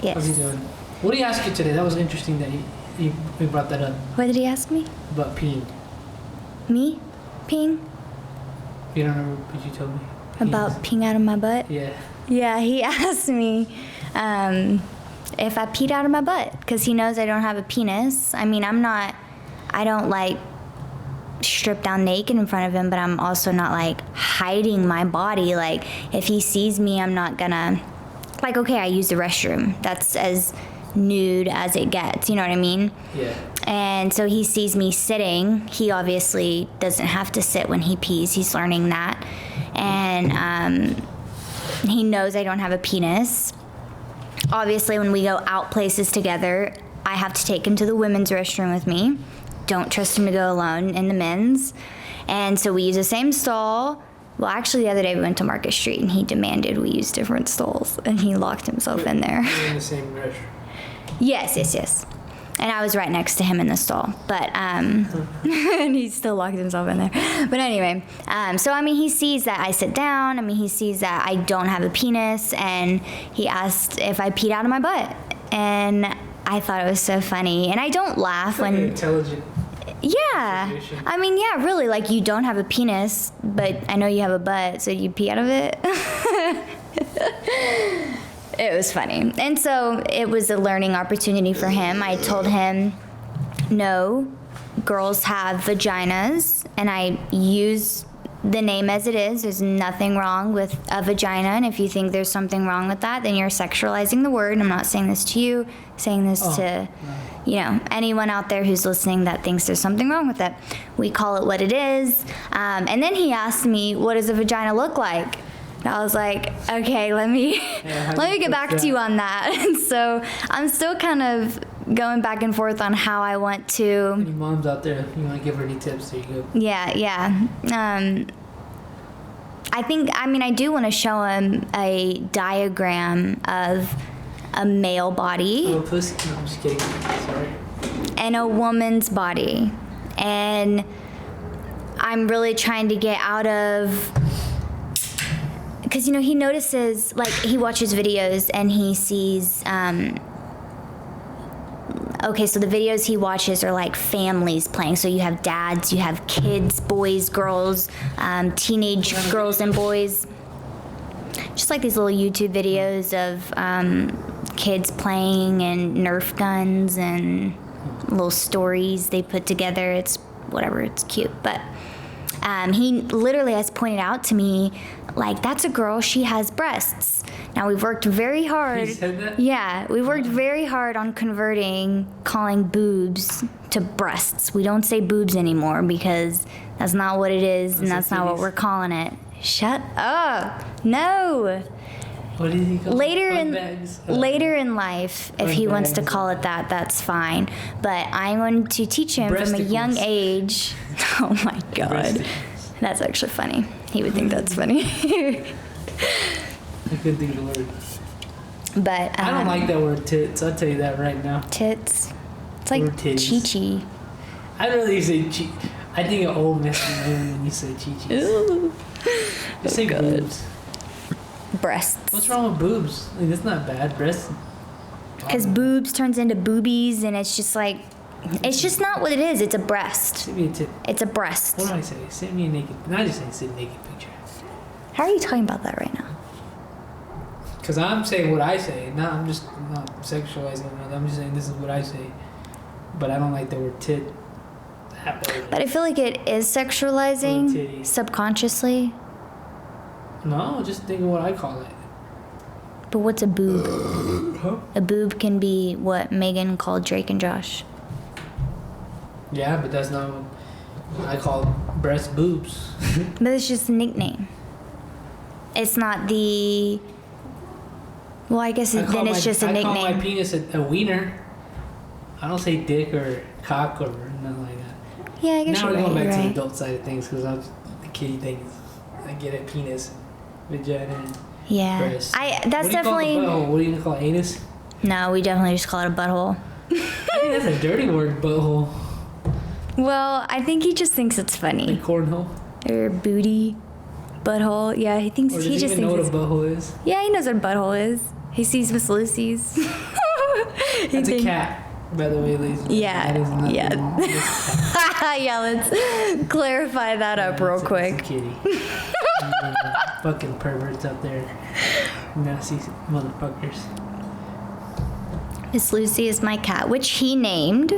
Yes. How's he doing? What did he ask you today? That was interesting that he brought that up What did he ask me? about peeing. Me? Peeing? You don't remember what you told me? About peeing out of my butt? Yeah. Yeah, he asked me if I peed out of my butt because he knows I don't have a penis. I mean, I don't like strip down naked in front of him, but I'm also not like hiding my body. Like, if he sees me, I'm not gonna, like, okay, I use the restroom. That's as nude as it gets, you know what I mean? Yeah. And so he sees me sitting. He obviously doesn't have to sit when he pees. He's learning that. And he knows I don't have a penis. Obviously, when we go out places together, I have to take him to the women's restroom with me. Don't trust him to go alone in the men's. And so we use the same stall. Well, actually, the other day we went to Market Street and he demanded we use different stalls and he locked himself in there. You're in the same restroom. Yes. And I was right next to him in the stall, but and he still locked himself in there. But anyway, so I mean, he sees that I sit down. I mean, he sees that I don't have a penis, and he asked if I peed out of my butt, and I thought it was so funny. And I don't laugh when intelligent. Yeah, I mean, yeah, really, like you don't have a penis, but I know you have a butt, so you pee out of it. It was funny. And so it was a learning opportunity for him. I told him, no, girls have vaginas, and I use the name as it is. There's nothing wrong with a vagina, and if you think there's something wrong with that, then you're sexualizing the word. I'm not saying this to you, saying this to, anyone out there who's listening that thinks there's something wrong with it. We call it what it is. And then he asked me, what does a vagina look like? And I was like, okay, let me get back to you on that. And so I'm still kind of going back and forth on how I want to. Any moms out there, you want to give her any tips? There you go. Yeah. I do want to show him a diagram of a male body. Oh, pussy. No, I'm just kidding. Sorry. And a woman's body. And I'm really trying to get out of... Because, he notices, like, he watches videos and he sees, so the videos he watches are, like, families playing. So you have dads, you have kids, boys, girls, teenage girls and boys. Just like these little YouTube videos of kids playing and Nerf guns and little stories they put together. It's whatever, it's cute. But he literally has pointed out to me, like, that's a girl, she has breasts. Now, we've worked very hard. He said that? Yeah, we worked very hard on calling boobs to breasts. We don't say boobs anymore because that's not what it is, and that's not what we're calling it. Shut up. No. What did he call later it? Later in life, if he wants to call it that, that's fine. But I'm going to teach him from a young age. Oh my God. That's actually funny. He would think that's funny. I couldn't think of the word. But I don't like that word tits. I'll tell you that right now. Tits. It's like chi-chi. I don't really say chi. I think of old Mexican women when you say chi-chi. Just say boobs. Breasts. What's wrong with boobs? Like, that's not bad. Breasts. Because boobs turns into boobies, and it's just like, it's just not what it is. It's a breast. Send me a tip. It's a breast. What do I say? Send me a naked. Not just saying send a naked picture. How are you talking about that right now? Because I'm saying what I say. I'm just not sexualizing it. I'm just saying this is what I say. But I don't like the word tit. But I feel like it is sexualizing subconsciously. No, just think of what I call it. But what's a boob? Huh? A boob can be what Megan called Drake and Josh. Yeah, but that's not what I call breast boobs. But it's just a nickname. It's not the... Well, I guess then it's just a nickname. I call my penis a wiener. I don't say dick or cock or nothing like that. Yeah, I guess now you're right. Now we're going back to right. the adult side of things because the kiddie things. I get it, penis, vagina, and yeah. breast. That's definitely... What do you call it, anus? No, we definitely just call it a butthole. I think that's a dirty word, butthole. Well, I think he just thinks it's funny. Like cornhole? Or booty, butthole. Yeah, he thinks Or he just thinks know what a butthole is? Yeah, he knows what a butthole is. He sees Miss Lucy's. That's a cat, by the way, ladies. Yeah, yeah. Yeah, let's clarify that up real quick. It's a kitty. Fucking perverts out there. Nasty motherfuckers. Miss Lucy is my cat, which he named.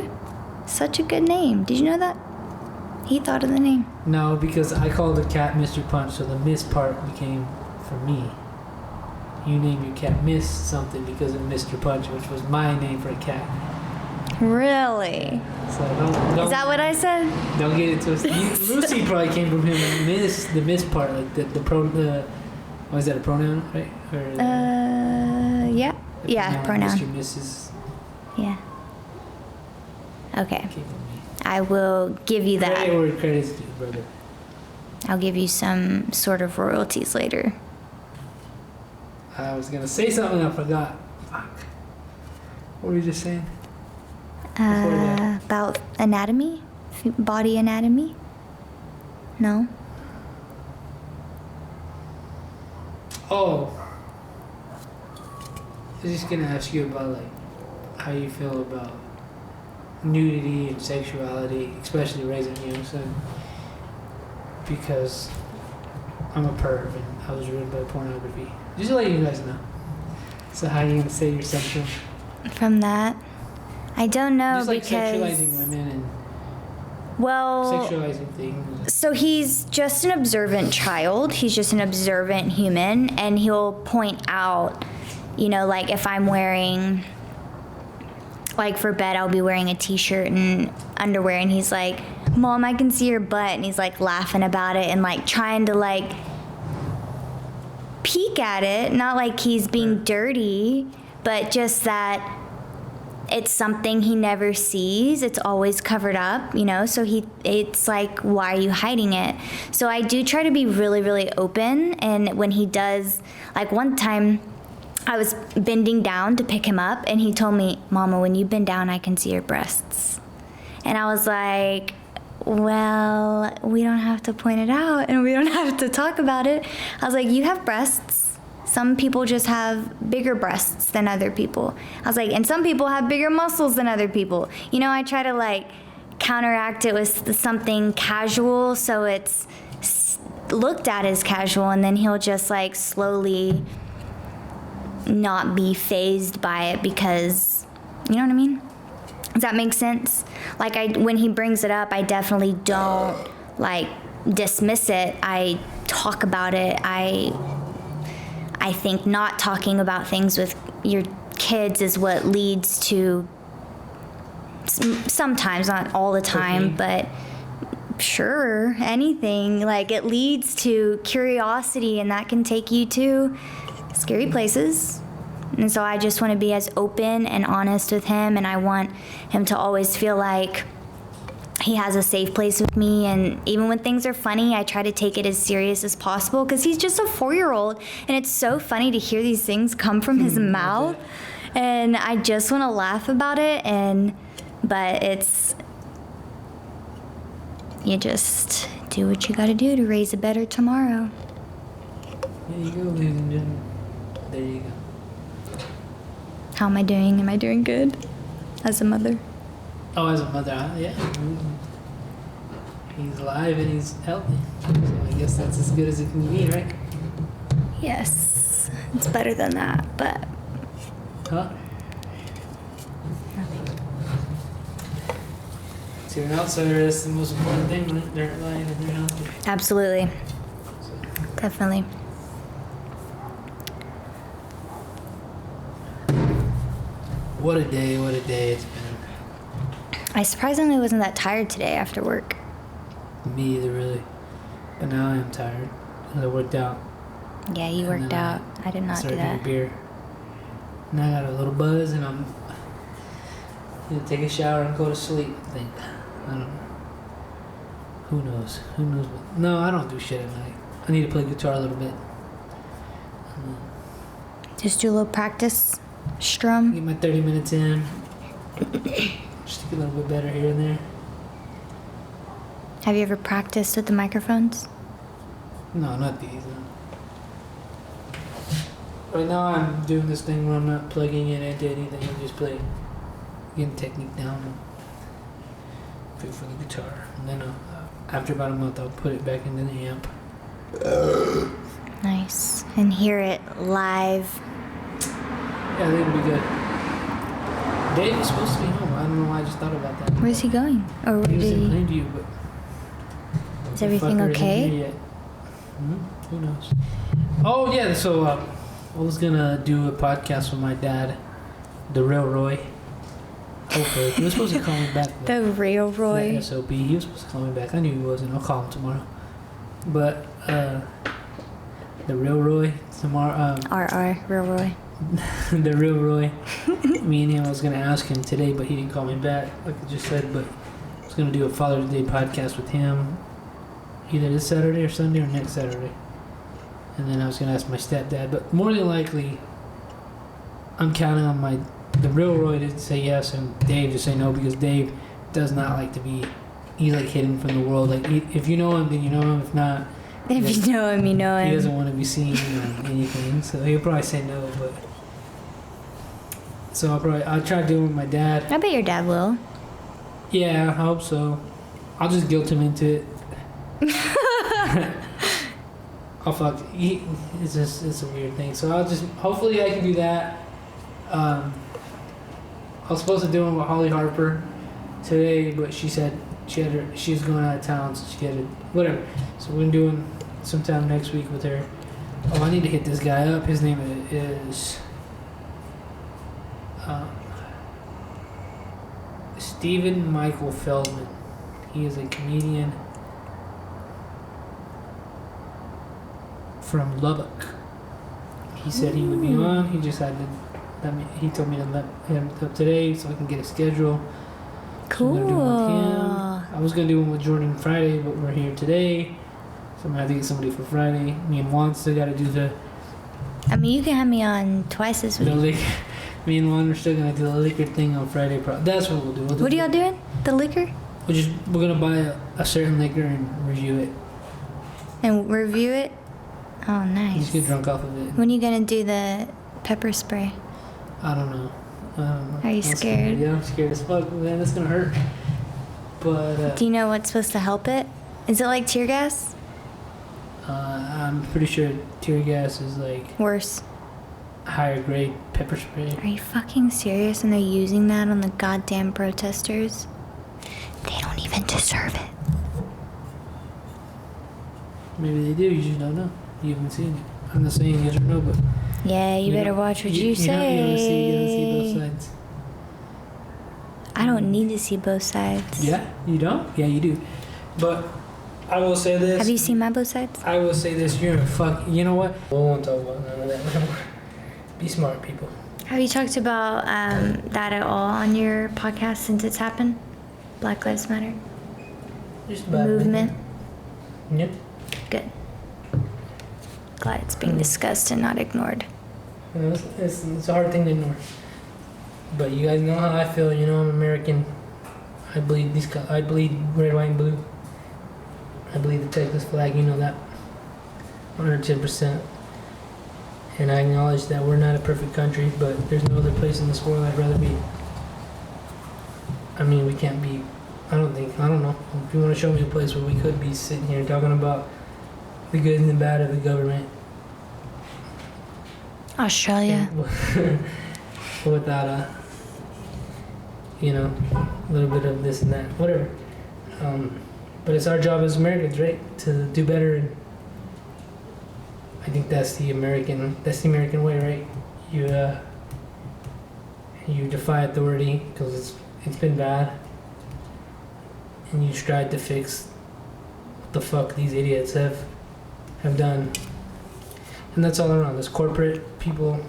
Such a good name. Did you know that? He thought of the name. No, because I called the cat Mr. Punch, so the Miss part became for me. You name your cat Miss something because of Mr. Punch, which was my name for a cat. Really? So don't Is that what I said? Don't get it twisted. Lucy probably came from him. The Miss part, like the is that a pronoun, right? Or yeah. Yeah, pronoun. Mr. Mrs. Yeah. Okay. Came from me. I will give you that. Credit where credit's due, brother. I'll give you some sort of royalties later. I was gonna say something and I forgot. Fuck. What were you just saying? Before that. About anatomy? Body anatomy? No? Oh. I was just gonna ask you about like how you feel about nudity and sexuality, especially raising a young son. Because I'm a perv and I was ruined by pornography. Just to let you guys know. So how are you gonna say you're sexual? From that? I don't know Just like because... sexualizing women and Well... sexualizing things. So he's just an observant child. He's just an observant human. And he'll point out, you know, like if I'm wearing... Like for bed, I'll be wearing a t-shirt and underwear. And he's like, Mom, I can see your butt. And he's like laughing about it and like trying to like peek at it. Not like he's being dirty, but just that it's something he never sees. It's always covered up, you know? So it's like, why are you hiding it? So I do try to be really, really open. And when he does, like one time I was bending down to pick him up and he told me, Mama, when you bend down, I can see your breasts. And I was like, well, we don't have to point it out and we don't have to talk about it. I was like, you have breasts. Some people just have bigger breasts than other people. I was like, and some people have bigger muscles than other people. You know, I try to like counteract it with something casual so it's looked at as casual, and then he'll just like slowly not be fazed by it because, you know what I mean? Does that make sense? Like when he brings it up, I definitely don't like dismiss it. I talk about it. I think not talking about things with your kids is what leads to, sometimes, not all the time, but sure, anything. Like it leads to curiosity, and that can take you to scary places. And so I just want to be as open and honest with him, and I want him to always feel like he has a safe place with me. And even when things are funny, I try to take it as serious as possible because he's just a 4-year-old, and it's so funny to hear these things come from his mouth, and I just want to laugh about it. But it's, you just do what you got to do to raise a better tomorrow. There you go, ladies and gentlemen. There you go. How am I doing? Am I doing good as a mother? Oh, as a mother, yeah. He's alive and he's healthy. So I guess that's as good as it can be, right? Yes. It's better than that, but... Huh? So you're an outsider, that's the most important thing when they're alive and they're healthy. Absolutely. Definitely. What a day it's been. I surprisingly wasn't that tired today after work. Me either, really. But now I am tired. I worked out. Yeah, you worked out. I did not do started that. drinking beer. And I got a little buzz and I'm gonna take a shower and go to sleep, I think. I don't know. Who knows? Who knows what? No, I don't do shit at night. I need to play guitar a little bit. Just do a little practice. Strum. Get my 30 minutes in. Just get a little bit better here and there. Have you ever practiced with the microphones? No, not these. No. Right now I'm doing this thing where I'm not plugging in into anything. I'm just playing, getting technique down, and feel for the guitar. And then after about a month I'll put it back into the amp. Nice. And hear it live. Yeah, I think it'll be good. Dave is supposed to be home. I don't know why I just thought about that. Where's he going? Or where He was did he... in Plainview, but... Is everything fucker isn't okay? here yet. Who knows? Oh, yeah, so I was gonna do a podcast with my dad, the real Roy. Hopefully. He was supposed to call me back. The real Roy. That SOB. He was supposed to call me back. I knew he wasn't. I'll call him tomorrow. But, the real Roy, tomorrow... RR, real Roy. The real Roy. Me and him, I was going to ask him today, but he didn't call me back, like I just said. But I was going to do a Father's Day podcast with him either this Saturday or Sunday or next Saturday. And then I was going to ask my stepdad. But more than likely, I'm counting on my the real Roy to say yes and Dave to say no, because Dave does not like to be. He's like hidden from the world. Like if you know him, then you know him. If not, If you know him, you know him. he doesn't want to be seen on anything. So he'll probably say no. But so I'll try doing it with my dad. I bet your dad will. Yeah, I hope so. I'll just guilt him into it. Oh fuck, it's a weird thing. So hopefully I can do that. I was supposed to do it with Holly Harper today, but she said she was going out of town, so she had to, whatever. So we're doing sometime next week with her. Oh, I need to hit this guy up. His name is Stephen Michael Feldman. He is a comedian from Lubbock. He said he would be on. He just had to he told me to let him up today so I can get a schedule. Cool. So I'm gonna do one with him. I was gonna do one with Jordan Friday, but we're here today, so I'm gonna have to get somebody for Friday. Me and Juan still gotta do the. I mean, you can have me on twice this week. Me and Juan are still gonna do the liquor thing on Friday. That's what we'll do. What are y'all doing? The liquor? We're gonna buy a certain liquor and review it. And review it? Oh, nice. Just get drunk off of it. When are you gonna do the pepper spray? I don't know. Are you scared? Yeah, I'm scared as fuck, man. It's gonna hurt. But do you know what's supposed to help it? Is it like tear gas? I'm pretty sure tear gas is like worse. Higher grade pepper spray. Are you fucking serious? And they're using that on the goddamn protesters? They don't even deserve it. Maybe they do. You just don't know. You haven't seen it. I'm not saying yes or no, but yeah, you better watch what you say. You don't see both sides. I don't need to see both sides. Yeah, you don't? Yeah, you do. But I will say this. Have you seen my both sides? I will say this. You're a fuck. You know what? We won't talk about none of that anymore. Be smart, people. Have you talked about that at all on your podcast since it's happened? Black Lives Matter? Just about movement? Yep. Good. Glad it's being discussed and not ignored. You know, it's a hard thing to ignore. But you guys know how I feel. You know, I'm American. I bleed red, white, and blue. I bleed the Texas flag. You know that. 110%. And I acknowledge that we're not a perfect country, but there's no other place in this world I'd rather be. I mean, we can't be. I don't know. If you want to show me a place where we could be sitting here talking about the good and the bad of the government. Australia. Without a little bit of this and that, whatever. But it's our job as Americans, right, to do better, and I think that's the American way, right? You defy authority because it's been bad, and you strive to fix what the fuck these idiots have done, and that's all around. There's corporate people.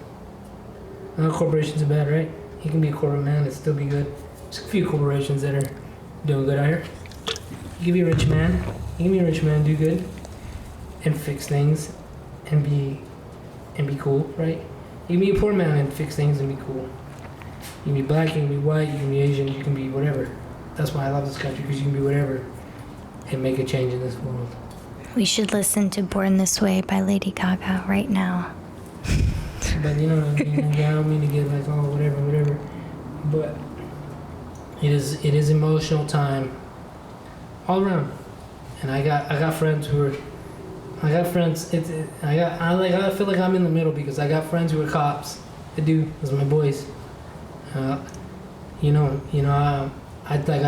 Not corporations are bad, right? You can be a corporate man and still be good. There's a few corporations that are doing good out here. You can be a rich man. Do good, and fix things, and be cool, right? You can be a poor man and fix things and be cool. You can be black, you can be white, you can be Asian, you can be whatever. That's why I love this country, because you can be whatever and make a change in this world. We should listen to Born This Way by Lady Gaga right now. But you know what I mean? I don't mean to get like, oh, whatever. But it is emotional time all around. And I got friends who are, I feel like I'm in the middle because I got friends who are cops. I do, those are my boys. I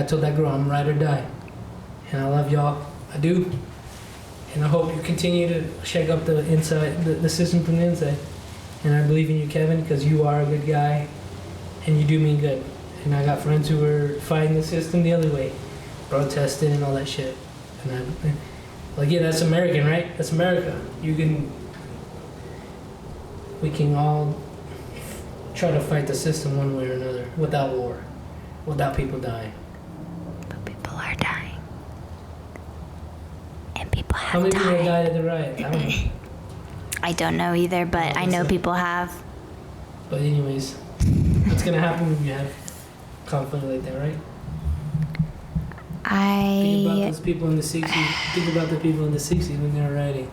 told that girl, I'm ride or die. And I love y'all. I do. And I hope you continue to shake up the inside, the system from the inside. And I believe in you, Kevin, because you are a good guy and you do mean good. And I got friends who are fighting the system the other way, protesting and all that shit. And that's American, right? That's America. We can all try to fight the system one way or another without war, without people dying. But people are dying. And people have How many people died. died at the riot? I don't know. I don't know either, but I know people have. But anyways, that's What's gonna happen when you have conflict like that, right? Think about those people in the 60s. Think about the people in the 60s when they were riding.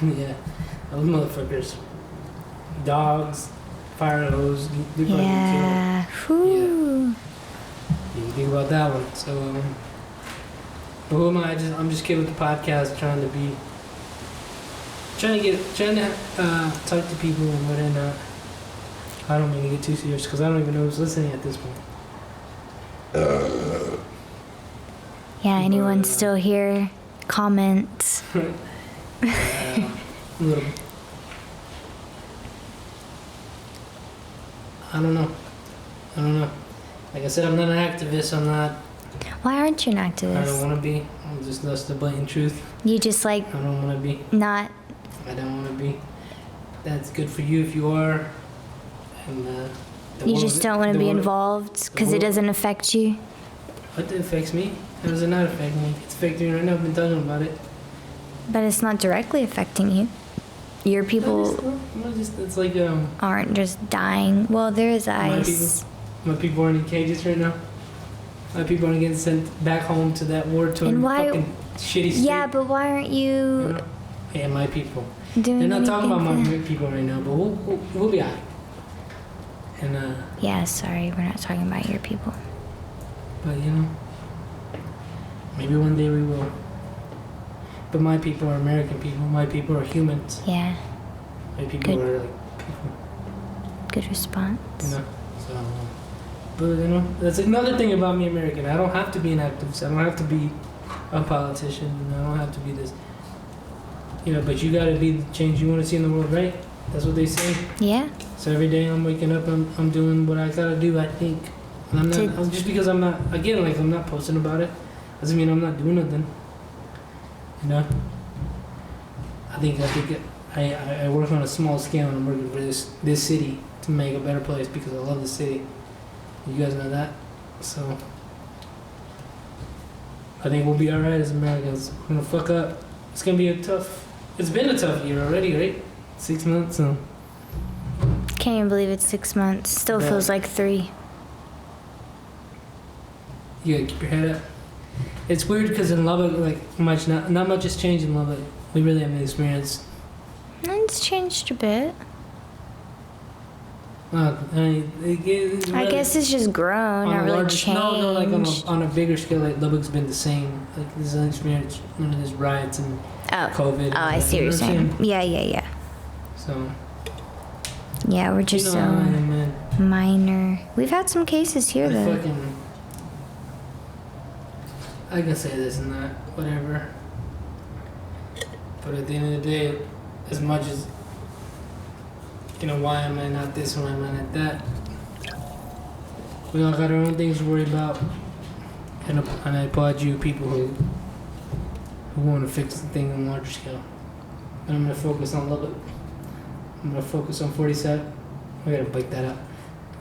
Yeah, those motherfuckers. Dogs, fire hose, they're probably Yeah. killed. Whew. Yeah. You think about that one. So, but who am I? I'm just kid with the podcast, trying to talk to people and whatnot. I don't mean to get too serious because I don't even know who's listening at this point. Yeah, anyone still here? Comment. A little. I don't know. Like I said, I'm not an activist. I'm not. Why aren't you an I don't activist? want to be. That's the blatant truth. You just like I don't want to be. not. I don't want to be. That's good for you if you are. And You just don't want to be involved because it doesn't affect you. What affects me? How does it not affect me? It's affecting me right now. I've been talking about it. But it's not directly affecting you. Your people It's like aren't just dying. Well, there is ice. my people aren't in cages right now. My people aren't getting sent back home to that war-torn And why- fucking shitty state. Yeah, but why aren't You you know? Yeah, my people. doing They're not talking about anything my people right now, but we'll be alright. And Yeah, sorry, we're not talking about your people. but you know, maybe one day we will. But my people are American people. My people are humans. Yeah, My people Good. are like people. good response. You know. So, but you know, that's another thing about me, American. I don't have to be an activist. I don't have to be a politician. I don't have to be this. You know, but you gotta be the change you want to see in the world, right? That's what they say. Yeah, So every day I'm waking up, I'm doing what I gotta do. I think, and I'm not just because I'm not again like I'm not posting about it doesn't mean I'm not doing nothing. You know. I think I work on a small scale and I'm working for this city to make a better place because I love the city. You guys know that, so I think we'll be alright as Americans. We're gonna fuck up. It's gonna be a tough. It's been a tough year already, right? 6 months. So. can't even believe it's 6 months. Still Yeah. feels like 3. You gotta keep your head up. It's weird because in Lubbock, like not much has changed in Lubbock. We really haven't experienced. It's changed a bit. I guess it's just grown, not really changed. No, like on a bigger scale, like Lubbock's been the same. Like this is experienced none of this riots and COVID. Oh, I see what you're saying. Yeah. So. Yeah, we're just You know, man, minor. We've had some cases here, though. I can say this and that, whatever. But at the end of the day, as much as, you know, why am I not this, why am I not that? We all got our own things to worry about. And I applaud you people who want to fix the thing on a larger scale. And I'm going to focus on Lubbock. I'm going to focus on 47. I got to break that up.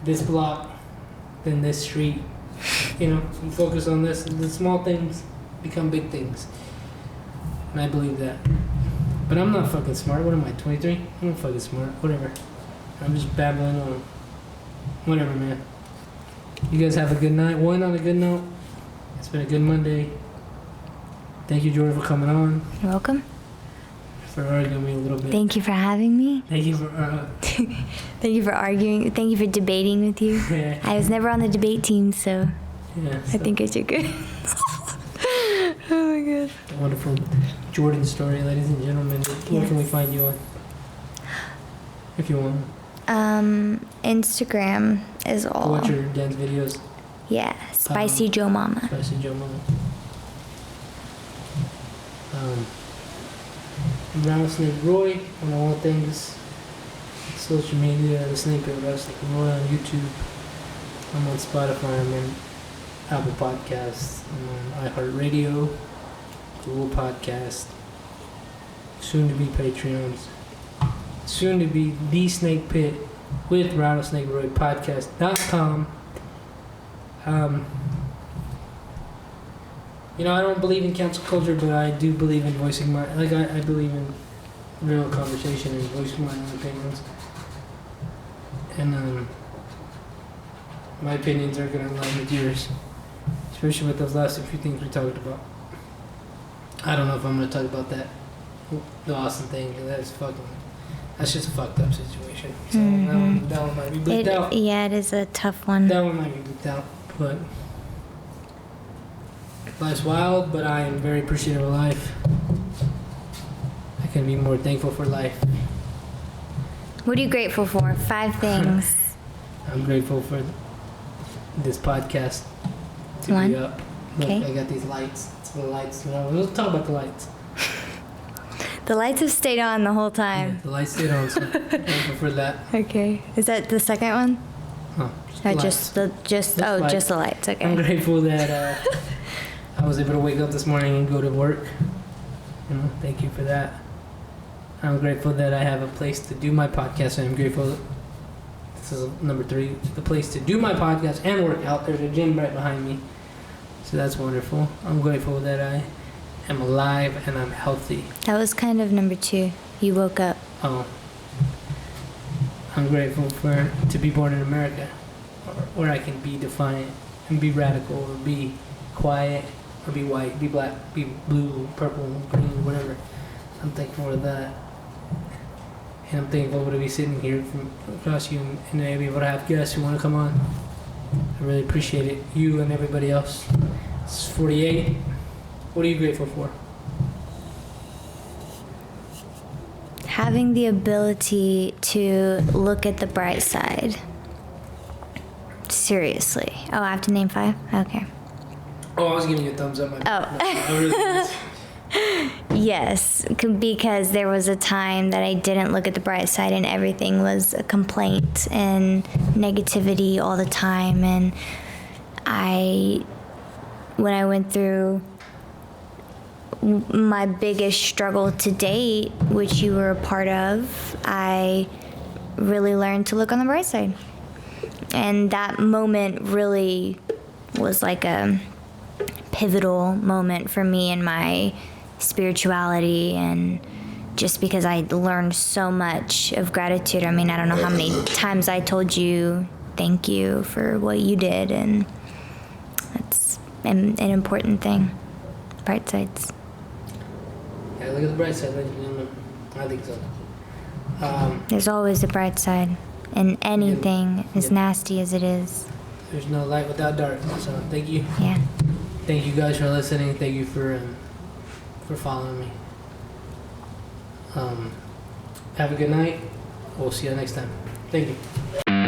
This block, then this street. You know, we focus on this. The small things become big things. And I believe that. But I'm not fucking smart. What am I, 23? I'm not fucking smart. Whatever. I'm just babbling on. Whatever, man. You guys have a good night. One on a good note. It's been a good Monday. Thank you, Jordan, for coming on. You're welcome. For arguing me a little bit. Thank you for having me. Thank you for... Thank you for arguing. Thank you for debating with you. yeah. I was never on the debate team, so Yeah, I think I did good. Oh my god. Wonderful Jordan Storie, ladies and gentlemen. Where can we find you on? If you want. Instagram is all. Watch your dance videos. Yeah, Spicy Joe Mama. Spicy Joe Mama. Rattlesnake Roy on all things social media. The Snake Pit Rattlesnake Roy on YouTube. I'm on Spotify. I'm on Apple Podcasts. I'm on iHeartRadio, Google Podcast. Soon to be Patreons. Soon to be The Snake Pit with Rattlesnake Roy Podcast.com. You know, I don't believe in cancel culture, but I do believe in voicing my... Like, I believe in real conversation and voicing my own opinions. And, my opinions are gonna align with yours, especially with those last few things we talked about. I don't know if I'm gonna talk about that, the Austin thing. 'Cause that's just a fucked up situation. So that one might be bleeped out. Yeah, it is a tough one. That one might be bleeped out, but life's wild. But I am very appreciative of life. I can be more thankful for life. What are you grateful for? 5 things. I'm grateful for this podcast to 1. be up. Look, Okay. I got these lights. It's the lights. Let's talk about the lights. The lights have stayed on the whole Yeah, time. the lights stayed on, so thankful for that. Okay. Is that the second one? Huh, Or lights. just the lights. just the lights. I'm Okay. grateful that I was able to wake up this morning and go to work. Thank you for that. I'm grateful that I have a place to do my podcast, and I'm grateful. This is number 3, the place to do my podcast and work out. There's a gym right behind me, so that's wonderful. I'm grateful that I am alive and I'm healthy. That was kind of number 2. You woke up. Oh, I'm grateful to be born in America, where I can be defiant and be radical, or be quiet, or be white, be black, be blue, purple, green, whatever. I'm thankful for that. And I'm thankful to be sitting here from across you and to be able to have guests who want to come on. I really appreciate it. You and everybody else. It's 48. What are you grateful for? Having the ability to look at the bright side. Seriously. Oh, I have to name 5? Okay. Oh, I was giving you a thumbs up. Oh. I really was. Yes, because there was a time that I didn't look at the bright side and everything was a complaint and negativity all the time. And when I went through my biggest struggle to date, which you were a part of, I really learned to look on the bright side. And that moment really was like a pivotal moment for me in my spirituality, and just because I learned so much of gratitude. I mean, I don't know how many times I told you thank you for what you did, and that's an important thing. Bright sides. Yeah, look at the bright side, ladies and gentlemen. I think so. There's always a bright side in anything, as nasty as it is. There's no light without dark. So thank you. Yeah. Thank you guys for listening. Thank you for following me. Have a good night. We'll see you next time. Thank you.